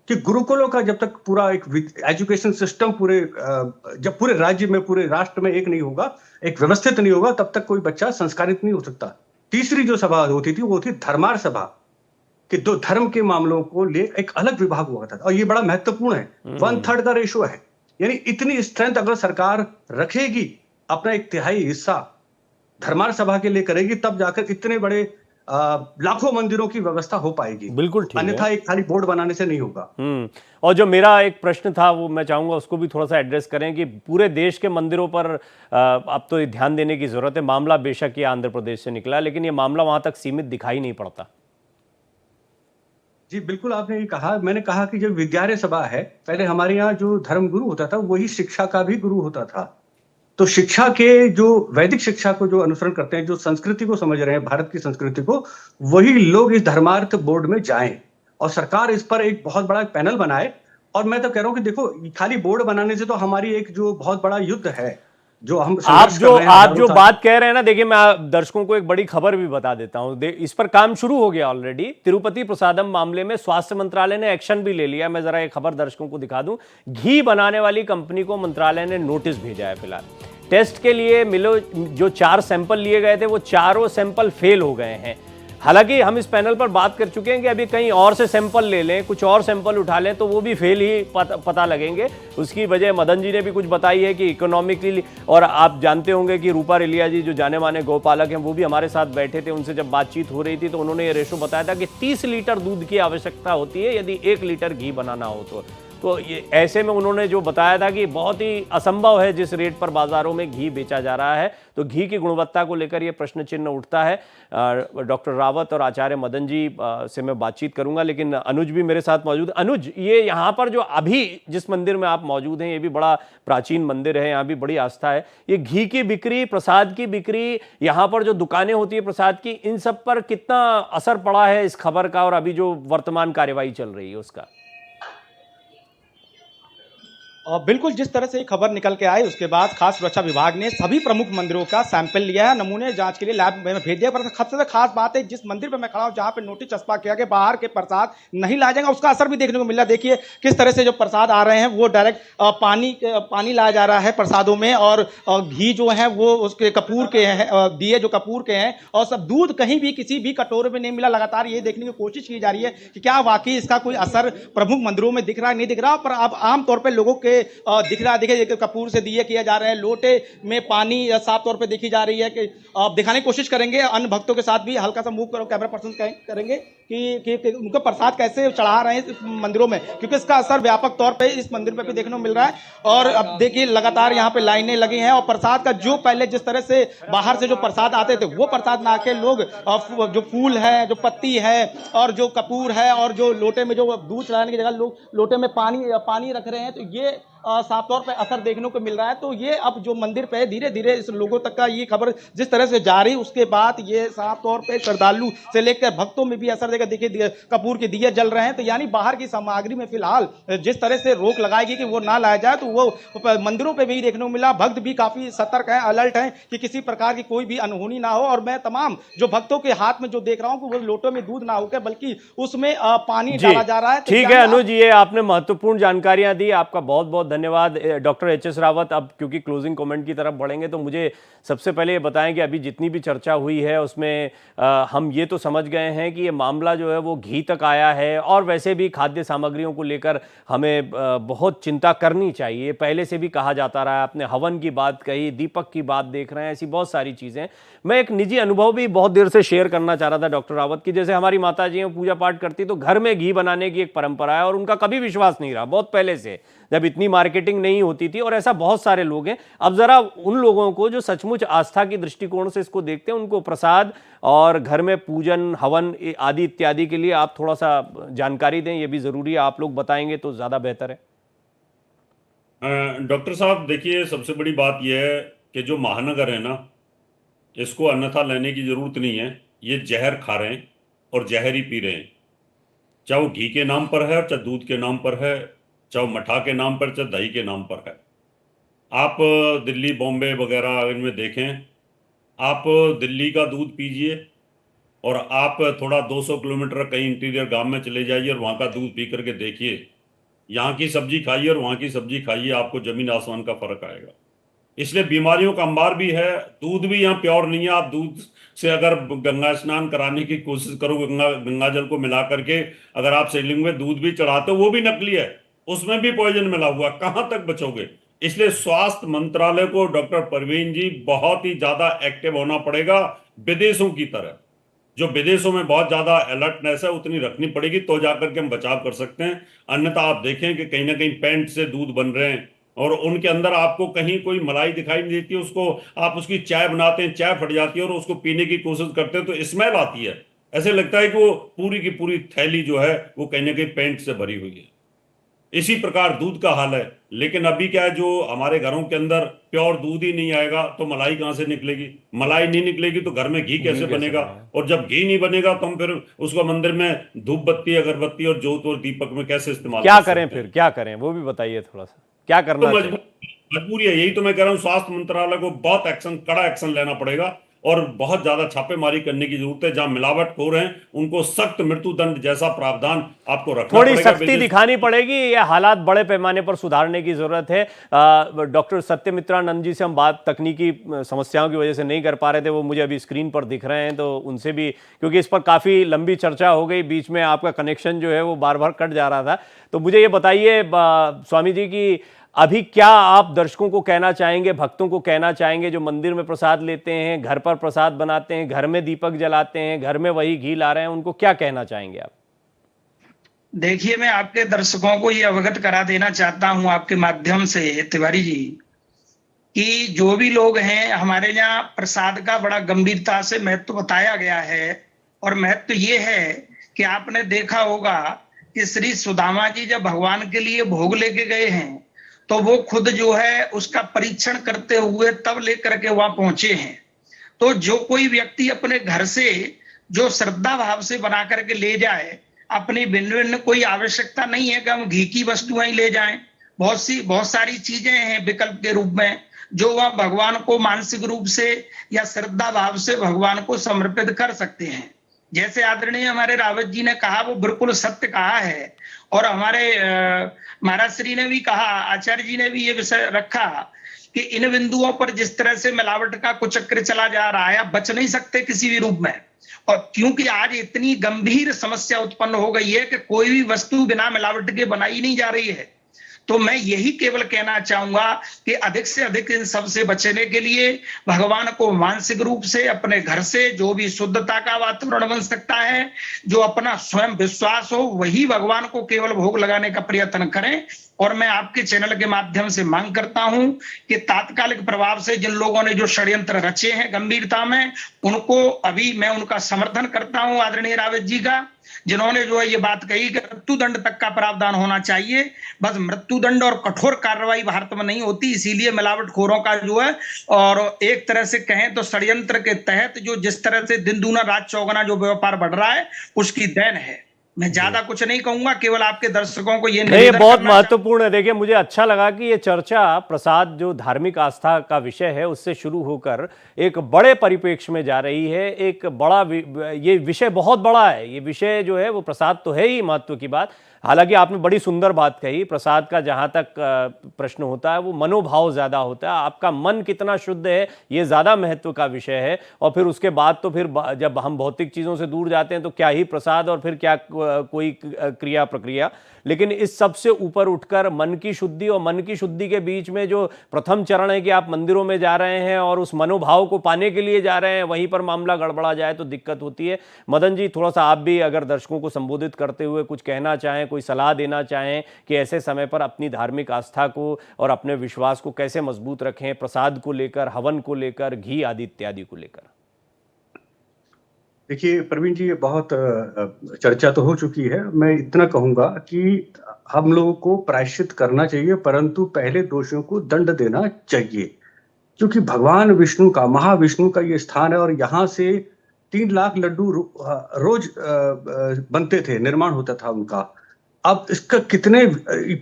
कि गुरुकुलों का जब तक पूरा एक एजुकेशन सिस्टम जब पूरे राज्य में, पूरे राष्ट्र में एक नहीं होगा, एक व्यवस्थित नहीं होगा, तब तक कोई बच्चा संस्कारित नहीं हो सकता। तीसरी जो सभा होती थी वो थी धर्मार्थ सभा, कि दो धर्म के मामलों को ले एक अलग विभाग हुआ था। और ये बड़ा महत्वपूर्ण है, 1/3 का रेशो है। यानी इतनी स्ट्रेंथ अगर सरकार रखेगी, अपना 1/3 हिस्सा धर्मार्थ सभा के लिए करेगी, तब जाकर इतने बड़े लाखों मंदिरों की व्यवस्था हो पाएगी। बिल्कुल ठीक है। अन्यथा एक खाली बोर्ड बनाने से नहीं होगा। और जो मेरा एक प्रश्न था वो मैं चाहूंगा उसको भी थोड़ा सा एड्रेस करें कि पूरे देश के मंदिरों पर अब तो ध्यान देने की जरूरत है। मामला बेशक ये आंध्र प्रदेश से निकला, लेकिन ये मामला वहां तक सीमित दिखाई नहीं पड़ता। जी बिल्कुल, आपने ये कहा। मैंने कहा कि जब विद्यार्य सभा है, पहले हमारे यहाँ जो धर्म गुरु होता था वही शिक्षा का भी गुरु होता था। तो शिक्षा के जो वैदिक शिक्षा को जो अनुसरण करते हैं, जो संस्कृति को समझ रहे हैं, भारत की संस्कृति को, वही लोग इस धर्मार्थ बोर्ड में जाएं और सरकार इस पर एक बहुत बड़ा पैनल बनाए। और मैं तो कह रहा हूं कि देखो, खाली बोर्ड बनाने से तो हमारी एक जो बहुत बड़ा युद्ध है जो हम आप जो बात कह रहे हैं ना, देखिए मैं दर्शकों को एक बड़ी खबर भी बता देता हूं। इस पर काम शुरू हो गया ऑलरेडी। तिरुपति प्रसादम मामले में स्वास्थ्य मंत्रालय ने एक्शन भी ले लिया। मैं जरा एक खबर दर्शकों को दिखा दूं। घी बनाने वाली कंपनी को मंत्रालय ने नोटिस भेजा है। फिलहाल टेस्ट के लिए जो 4 सैंपल लिए गए थे वो चारों सैंपल फेल हो गए हैं। हालांकि हम इस पैनल पर बात कर चुके हैं कि अभी कहीं और से सैंपल ले लें, कुछ और सैंपल उठा लें तो वो भी फेल ही पता लगेंगे। उसकी वजह मदन जी ने भी कुछ बताई है कि इकोनॉमिकली, और आप जानते होंगे कि रूपा रेलिया जी जो जाने माने गौपालक हैं वो भी हमारे साथ बैठे थे, उनसे जब बातचीत हो रही थी तो उन्होंने ये रेशो बताया था कि 30 लीटर दूध की आवश्यकता होती है यदि 1 लीटर घी बनाना हो तो ये ऐसे में उन्होंने जो बताया था कि बहुत ही असंभव है जिस रेट पर बाजारों में घी बेचा जा रहा है, तो घी की गुणवत्ता को लेकर ये प्रश्न चिन्ह उठता है। डॉक्टर रावत और आचार्य मदन जी से मैं बातचीत करूंगा, लेकिन अनुज भी मेरे साथ मौजूद। अनुज, ये यहाँ पर जो अभी जिस मंदिर में आप मौजूद हैं ये भी बड़ा प्राचीन मंदिर है, यहाँ भी बड़ी आस्था है। ये घी की बिक्री, प्रसाद की बिक्री, यहाँ पर जो दुकानें होती है प्रसाद की, इन सब पर कितना असर पड़ा है इस खबर का और अभी जो वर्तमान कार्यवाही चल रही है उसका? बिल्कुल, जिस तरह से ये खबर निकल के आई उसके बाद खास सुरक्षा विभाग ने सभी प्रमुख मंदिरों का सैंपल लिया है, नमूने जांच के लिए लैब में भेज दिया। पर सबसे खास बात है, जिस मंदिर पे मैं खड़ा हूं जहां पे नोटिस चस्पा किया कि बाहर के प्रसाद नहीं लाया जाएगा, उसका असर भी देखने को मिला। देखिए किस तरह से जो प्रसाद आ रहे हैं वो डायरेक्ट पानी लाया जा रहा है प्रसादों में, और घी जो है वो उसके कपूर के हैं, दिए जो कपूर के हैं, और सब दूध कहीं भी किसी भी कटोरे में नहीं मिला। लगातार ये देखने की कोशिश की जा रही है कि क्या वाकई इसका कोई असर प्रमुख मंदिरों में दिख रहा है, नहीं दिख रहा। पर अब आमतौर पर लोगों के दिख रहा है, देखिए कपूर से दिए किए जा रहे हैं, लोटे में पानी साफ तौर पे देखी जा रही है कि दिखाने की कोशिश करेंगे। अन्य भक्तों के साथ भी हल्का सा मूव करो, कैमरा पर्सन करेंगे कि उनको प्रसाद कैसे चढ़ा रहे हैं मंदिरों में, क्योंकि इसका असर व्यापक तौर पे इस मंदिर पे भी देखने को मिल रहा है। और अब देखिए लगातार यहाँ पे लाइनें लगी हैं, और प्रसाद का जो पहले जिस तरह से बाहर से जो प्रसाद आते थे वो प्रसाद ना के लोग जो फूल है, जो पत्ती है, और जो कपूर है, और जो लोटे में जो दूध चढ़ाने की जगह लोग लोटे में पानी रख रहे हैं, तो ये साफ तौर पे असर देखने को मिल रहा है। तो ये अब जो मंदिर पे धीरे धीरे इस लोगों तक का ये खबर जिस तरह से जारी, उसके बाद ये साफ तौर पे श्रद्धालु से लेकर भक्तों में भी असर देगा। देखिए कपूर के दिए जल रहे हैं, तो यानी बाहर की सामग्री में फिलहाल जिस तरह से रोक लगाएगी कि वो ना लाया जाए, तो वो मंदिरों पे भी देखने को मिला। भक्त भी काफी सतर्क है, अलर्ट है कि किसी प्रकार की कोई भी अनहोनी ना हो। और मैं तमाम जो भक्तों के हाथ में जो देख रहा हूँ कि वो लोटों में दूध ना होकर बल्कि उसमें पानी डाला जा रहा है। ठीक है अनुज, ये आपने महत्वपूर्ण जानकारियां दी, आपका बहुत बहुत धन्यवाद। Doctor HS. रावत, अब क्योंकि क्लोजिंग कमेंट की तरफ बढ़ेंगे तो मुझे सबसे पहले ये बताएं कि अभी जितनी भी चर्चा हुई है उसमें हम ये तो समझ गए हैं कि ये मामला जो है वो घी तक आया है, और वैसे भी खाद्य सामग्रियों को लेकर हमें बहुत चिंता करनी चाहिए। पहले से भी कहा जाता रहा है, आपने हवन की बात कही, दीपक की बात देख रहे हैं, ऐसी बहुत सारी चीज़ें। मैं एक निजी अनुभव भी बहुत देर से शेयर करना चाह रहा था डॉक्टर रावत की। जैसे हमारी माता जी पूजा पाठ करती तो घर में घी बनाने की एक परंपरा है, और उनका कभी विश्वास नहीं रहा, बहुत पहले से, जब इतनी मार्केटिंग नहीं होती थी। और ऐसा बहुत सारे लोग हैं। अब जरा उन लोगों को जो सचमुच आस्था की दृष्टिकोण से इसको देखते हैं, उनको प्रसाद और घर में पूजन हवन आदि इत्यादि के लिए आप थोड़ा सा जानकारी दें, ये भी जरूरी है। आप लोग बताएंगे तो ज्यादा बेहतर है। डॉक्टर साहब देखिए, सबसे बड़ी बात यह है कि जो महानगर है ना, इसको अन्यथा लेने की जरूरत नहीं है। ये जहर खा रहे हैं और जहर ही पी रहे हैं, चाहे वो घी के नाम पर है, चाहे दूध के नाम पर है, चाहे मठा के नाम पर, चाहे दही के नाम पर है। आप दिल्ली बॉम्बे वगैरह इनमें देखें, आप दिल्ली का दूध पीजिए और आप थोड़ा 200 किलोमीटर कहीं इंटीरियर गांव में चले जाइए और वहाँ का दूध पी करके देखिए, यहाँ की सब्जी खाइए और वहाँ की सब्जी खाइए, आपको जमीन आसमान का फर्क आएगा। इसलिए बीमारियों का अंबार भी है, दूध भी यहाँ प्योर नहीं है। आप दूध से अगर गंगा स्नान कराने की कोशिश करो, गंगा जल को मिला करके अगर आप शिवलिंग में दूध भी चढ़ाते हो, वो भी नकली है, उसमें भी पॉइजन मिला हुआ, कहां तक बचोगे। इसलिए स्वास्थ्य मंत्रालय को डॉक्टर परवीन जी बहुत ही ज्यादा एक्टिव होना पड़ेगा, विदेशों की तरह। जो विदेशों में बहुत ज्यादा अलर्टनेस है उतनी रखनी पड़ेगी, तो जाकर के हम बचाव कर सकते हैं। अन्यथा आप देखें कि कहीं ना कहीं पेंट से दूध बन रहे हैं और उनके अंदर आपको कहीं कोई मलाई दिखाई नहीं देती, उसको आप उसकी चाय बनाते हैं, चाय फट जाती है और उसको पीने की कोशिश करते हैं तो स्मेल आती है, ऐसे लगता है कि वो पूरी की पूरी थैली जो है वो कहीं ना कहीं पेंट से भरी हुई है। इसी प्रकार दूध का हाल है। लेकिन अभी क्या है, जो हमारे घरों के अंदर प्योर दूध ही नहीं आएगा तो मलाई कहां से निकलेगी, मलाई नहीं निकलेगी तो घर में घी कैसे बनेगा, और जब घी नहीं बनेगा तो हम फिर उसको मंदिर में धूप बत्ती अगरबत्ती और जोत और दीपक में कैसे इस्तेमाल क्या करें, फिर क्या करें वो भी बताइए थोड़ा सा, क्या करना तो मजबूरी है। यही तो मैं कह रहा हूं, स्वास्थ्य मंत्रालय को बहुत एक्शन, कड़ा एक्शन लेना पड़ेगा। और बहुत ज्यादा छापेमारी करने की जरूरत है। जहां मिलावटखोर हैं उनको सख्त मृत्यु दंड जैसा प्रावधान आपको रखना थोड़ी पड़ेगा। सख्ती दिखानी पड़ेगी। ये हालात बड़े पैमाने पर सुधारने की जरूरत है। डॉक्टर सत्यमित्रानंद जी से हम बात तकनीकी समस्याओं की वजह से नहीं कर पा रहे थे, वो मुझे अभी स्क्रीन पर दिख रहे हैं, तो उनसे भी, क्योंकि इस पर काफी लंबी चर्चा हो गई, बीच में आपका कनेक्शन जो है वो बार बार कट जा रहा था। तो मुझे ये बताइए स्वामी जी की अभी क्या आप दर्शकों को कहना चाहेंगे, भक्तों को कहना चाहेंगे जो मंदिर में प्रसाद लेते हैं, घर पर प्रसाद बनाते हैं, घर में दीपक जलाते हैं, घर में वही घी ला रहे हैं, उनको क्या कहना चाहेंगे आप? देखिए, मैं आपके दर्शकों को ये अवगत करा देना चाहता हूं आपके माध्यम से तिवारी जी, कि जो भी लोग हैं, हमारे यहाँ प्रसाद का बड़ा गंभीरता से महत्व बताया गया है। और महत्व ये है कि आपने देखा होगा कि श्री सुदामा जी जब भगवान के लिए भोग लेके गए हैं तो वो खुद जो है उसका परीक्षण करते हुए तब लेकर के वहां पहुंचे हैं। तो जो कोई व्यक्ति अपने घर से जो श्रद्धा भाव से बना करके ले जाए, अपनी भिन्न कोई आवश्यकता नहीं है कि हम घी की वस्तुएं ही ले जाएं। बहुत सारी चीजें हैं विकल्प के रूप में जो वह भगवान को मानसिक रूप से या श्रद्धा भाव से भगवान को समर्पित कर सकते हैं। जैसे आदरणीय हमारे रावत जी ने कहा, वो बिल्कुल सत्य कहा है। और हमारे महाराज श्री ने भी कहा, आचार्य जी ने भी ये विषय रखा कि इन बिंदुओं पर जिस तरह से मिलावट का कुचक्र चला जा रहा है, आप बच नहीं सकते किसी भी रूप में। और क्योंकि आज इतनी गंभीर समस्या उत्पन्न हो गई है कि कोई भी वस्तु बिना मिलावट के बनाई नहीं जा रही है, तो मैं यही केवल कहना चाहूंगा कि अधिक से अधिक इन सब से बचने के लिए भगवान को मानसिक रूप से अपने घर से जो भी शुद्धता का वातावरण बन सकता है, जो अपना स्वयं विश्वास हो, वही भगवान को केवल भोग लगाने का प्रयत्न करें। और मैं आपके चैनल के माध्यम से मांग करता हूं कि तात्कालिक प्रभाव से जिन लोगों ने जो षड्यंत्र रचे हैं गंभीरता में, उनको अभी मैं उनका समर्थन करता हूं आदरणीय रावत जी का, जिन्होंने जो है ये बात कही कि मृत्युदंड तक का प्रावधान होना चाहिए। बस मृत्युदंड और कठोर कार्रवाई भारत में नहीं होती, इसीलिए मिलावटखोरों का जो है, और एक तरह से कहें तो षड्यंत्र के तहत जो जिस तरह से दिन दूना रात चौगुना जो व्यापार बढ़ रहा है, उसकी देन है। मैं ज्यादा कुछ नहीं कहूंगा, केवल आपके दर्शकों को ये नहीं, बहुत महत्वपूर्ण है। देखिए, मुझे अच्छा लगा कि ये चर्चा प्रसाद जो धार्मिक आस्था का विषय है उससे शुरू होकर एक बड़े परिप्रेक्ष्य में जा रही है। एक बड़ा ये विषय बहुत बड़ा है। ये विषय जो है वो प्रसाद तो है ही महत्व की बात। हालांकि आपने बड़ी सुंदर बात कही, प्रसाद का जहां तक प्रश्न होता है वो मनोभाव ज्यादा होता है, आपका मन कितना शुद्ध है ये ज्यादा महत्व का विषय है। और फिर उसके बाद तो फिर जब हम भौतिक चीजों से दूर जाते हैं तो क्या ही प्रसाद और फिर क्या कोई क्रिया प्रक्रिया। लेकिन इस सब से ऊपर उठकर मन की शुद्धि और मन की शुद्धि के बीच में जो प्रथम चरण है कि आप मंदिरों में जा रहे हैं और उस मनोभाव को पाने के लिए जा रहे हैं, वहीं पर मामला गड़बड़ा जाए तो दिक्कत होती है। मदन जी, थोड़ा सा आप भी अगर दर्शकों को संबोधित करते हुए कुछ कहना चाहें, कोई सलाह देना चाहें कि ऐसे समय पर अपनी धार्मिक आस्था को और अपने विश्वास को कैसे मजबूत रखें, प्रसाद को लेकर, हवन को लेकर, घी आदि इत्यादि को लेकर। देखिए प्रवीण जी, ये बहुत चर्चा तो हो चुकी है। मैं इतना कहूंगा कि हम लोगों को प्रायश्चित करना चाहिए, परंतु पहले दोषियों को दंड देना चाहिए, क्योंकि भगवान विष्णु का, महाविष्णु का ये स्थान है और यहाँ से 3 लाख लड्डू रोज बनते थे, निर्माण होता था उनका। अब इसका कितने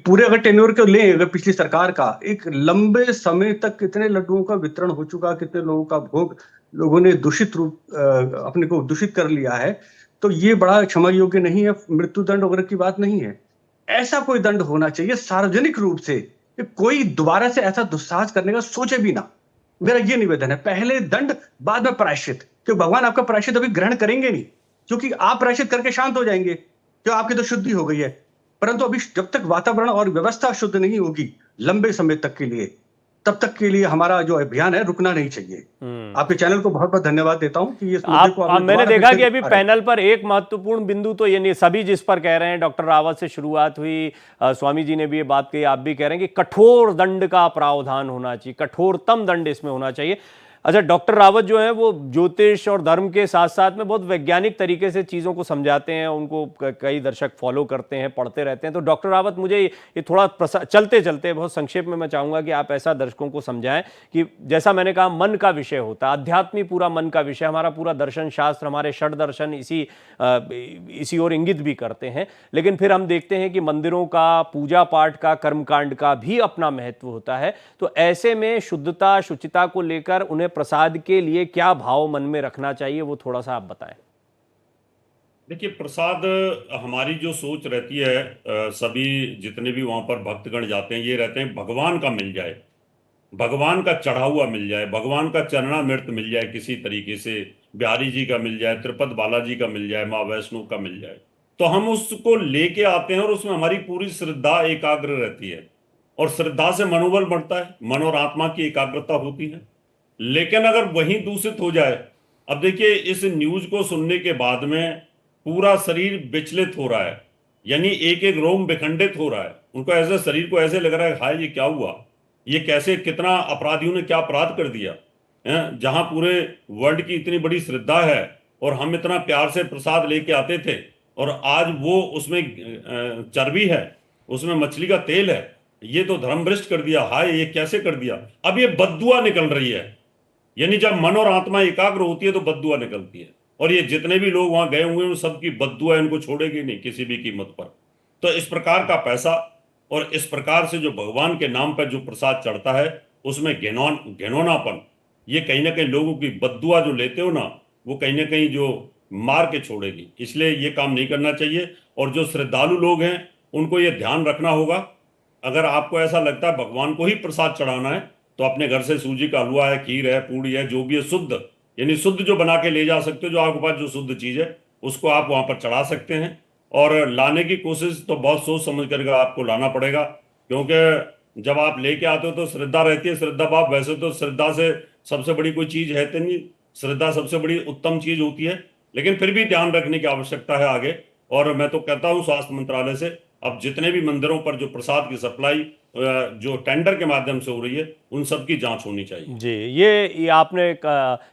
पूरे अगर टेन्योर को लें, अगर पिछली सरकार का, एक लंबे समय तक कितने लड्डुओं का वितरण हो चुका, कितने लोगों का भोग लोगों ने दूषित रूप अपने को दूषित कर लिया है, तो ये बड़ा क्षमा योग्य नहीं है। मृत्युदंड वगैरह की बात नहीं है, ऐसा कोई दंड होना चाहिए सार्वजनिक रूप से कि कोई दोबारा से ऐसा दुस्साहस करने का सोचे भी ना। मेरा ये निवेदन है, पहले दंड बाद में प्रायश्चित, क्योंकि भगवान आपका प्रायश्चित अभी ग्रहण करेंगे नहीं, क्योंकि आप प्रायश्चित करके शांत हो जाएंगे, क्यों आपकी तो शुद्धि हो गई है। परंतु अभी जब तक वातावरण और व्यवस्था शुद्ध नहीं होगी लंबे समय तक के लिए, तब तक के लिए हमारा जो अभियान है रुकना नहीं चाहिए। आपके चैनल को बहुत बहुत धन्यवाद देता हूं कि ये मैंने देखा कि अभी पैनल पर एक महत्वपूर्ण बिंदु तो ये नहीं, सभी जिस पर कह रहे हैं, डॉक्टर रावत से शुरुआत हुई, स्वामी जी ने भी ये बात कही, आप भी कह रहे हैं कि कठोर दंड का प्रावधान होना चाहिए, कठोरतम दंड इसमें होना चाहिए। अच्छा, डॉक्टर रावत जो है वो ज्योतिष और धर्म के साथ साथ में बहुत वैज्ञानिक तरीके से चीज़ों को समझाते हैं, उनको कई दर्शक फॉलो करते हैं, पढ़ते रहते हैं। तो डॉक्टर रावत, मुझे ये थोड़ा चलते चलते बहुत संक्षेप में मैं चाहूँगा कि आप ऐसा दर्शकों को समझाएं कि जैसा मैंने कहा मन का विषय होता है, अध्यात्मी पूरा मन का विषय, हमारा पूरा दर्शन शास्त्र, हमारे षड दर्शन इसी ओर इंगित भी करते हैं। लेकिन फिर हम देखते हैं कि मंदिरों का, पूजा पाठ का, कर्मकांड का भी अपना महत्व होता है। तो ऐसे में शुद्धता, शुचिता को लेकर उन्हें प्रसाद के लिए क्या भाव मन में रखना चाहिए, वो थोड़ा सा आप बताएं। देखिए, प्रसाद, हमारी जो सोच रहती है, सभी जितने भी वहां पर भक्तगण जाते हैं, ये रहते हैं भगवान का मिल जाए, भगवान का चढ़ा हुआ मिल जाए, भगवान का चरणामृत मिल जाए, किसी तरीके से बिहारी जी का मिल जाए, तिरुपति बालाजी का मिल जाए, माँ वैष्णो का मिल जाए, तो हम उसको लेके आते हैं और उसमें हमारी पूरी श्रद्धा एकाग्र रहती है और श्रद्धा से मनोबल बढ़ता है, मन और आत्मा की एकाग्रता होती है। लेकिन अगर वही दूषित हो जाए, अब देखिए इस न्यूज को सुनने के बाद में पूरा शरीर विचलित हो रहा है, यानी एक एक रोम विखंडित हो रहा है, उनको ऐसे शरीर को ऐसे लग रहा है हाय ये क्या हुआ, ये कैसे, कितना अपराधियों ने क्या अपराध कर दिया है, जहां पूरे वर्ल्ड की इतनी बड़ी श्रद्धा है और हम इतना प्यार से प्रसाद लेके आते थे और आज वो उसमें चर्बी है, उसमें मछली का तेल है, ये तो धर्म भ्रष्ट कर दिया, हाय ये कैसे कर दिया। अब ये बद्दुआ निकल रही है, यानी जब मन और आत्मा एकाग्र होती है तो बद्दुआ निकलती है, और ये जितने भी लोग वहां गए हुए हैं उन सबकी बद्दुआ इनको छोड़ेगी नहीं किसी भी कीमत पर। तो इस प्रकार का पैसा और इस प्रकार से जो भगवान के नाम पर जो प्रसाद चढ़ता है उसमें घिनौनापन, ये कहीं ना कहीं लोगों की बद्दुआ जो लेते हो ना, वो कहीं ना कहीं जो मार के छोड़ेगी, इसलिए ये काम नहीं करना चाहिए। और जो श्रद्धालु लोग हैं उनको ये ध्यान रखना होगा, अगर आपको ऐसा लगता है भगवान को ही प्रसाद चढ़ाना है तो अपने घर से सूजी का हलवा है, खीर है, पूड़ी है, जो भी है शुद्ध, यानी शुद्ध जो बना के ले जा सकते हो, जो आपके पास जो शुद्ध चीज है उसको आप वहां पर चढ़ा सकते हैं। और लाने की कोशिश तो बहुत सोच समझ करके आपको लाना पड़ेगा, क्योंकि जब आप लेके आते हो तो श्रद्धा रहती है, श्रद्धा भाव, वैसे तो श्रद्धा से सबसे बड़ी कोई चीज है तो नहीं, श्रद्धा सबसे बड़ी उत्तम चीज होती है, लेकिन फिर भी ध्यान रखने की आवश्यकता है आगे। और मैं तो कहता हूं स्वास्थ्य मंत्रालय से अब जितने भी मंदिरों पर जो प्रसाद की सप्लाई जो टेंडर के माध्यम से हो रही है उन सब की जांच होनी चाहिए। जी, ये आपने एक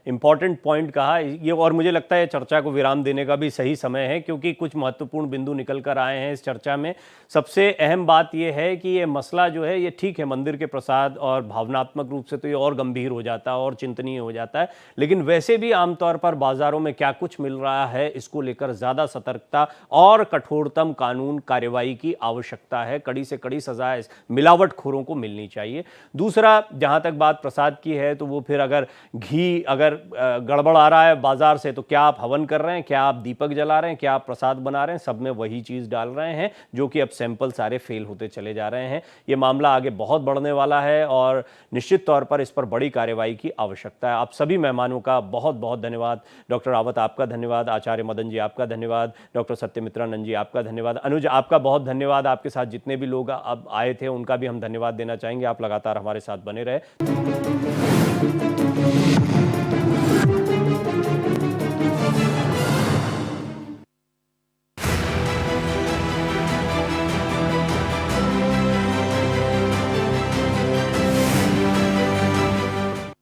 इम्पॉर्टेंट पॉइंट कहा ये, और मुझे लगता है चर्चा को विराम देने का भी सही समय है, क्योंकि कुछ महत्वपूर्ण बिंदु निकल कर आए हैं इस चर्चा में। सबसे अहम बात ये है कि ये मसला जो है ये ठीक है, मंदिर के प्रसाद और भावनात्मक रूप से तो ये और गंभीर हो जाता है और चिंतनीय हो जाता है, लेकिन वैसे भी आमतौर पर बाजारों में क्या कुछ मिल रहा है इसको लेकर ज़्यादा सतर्कता और कठोरतम कानून कार्यवाही की आवश्यकता है। कड़ी से कड़ी सजा मिलावटखोरों को मिलनी चाहिए। दूसरा, जहाँ तक बात प्रसाद की है, तो वो फिर अगर घी अगर गड़बड़ आ रहा है बाजार से, तो क्या आप हवन कर रहे हैं, क्या आप दीपक जला रहे हैं, क्या आप प्रसाद बना रहे हैं, सब में वही चीज़ डाल रहे हैं, जो कि अब सैंपल सारे फेल होते चले जा रहे हैं। ये मामला आगे बहुत बढ़ने वाला है और निश्चित तौर पर इस पर बड़ी कार्रवाई की आवश्यकता है। आप सभी मेहमानों का बहुत बहुत धन्यवाद। डॉक्टर रावत आपका धन्यवाद, आचार्य मदन जी आपका धन्यवाद, डॉक्टर सत्यमित्रानंद जी आपका धन्यवाद, अनुज आपका बहुत धन्यवाद। आपके साथ जितने भी लोग अब आए थे उनका भी हम धन्यवाद देना चाहेंगे। आप लगातार हमारे साथ बने रहे।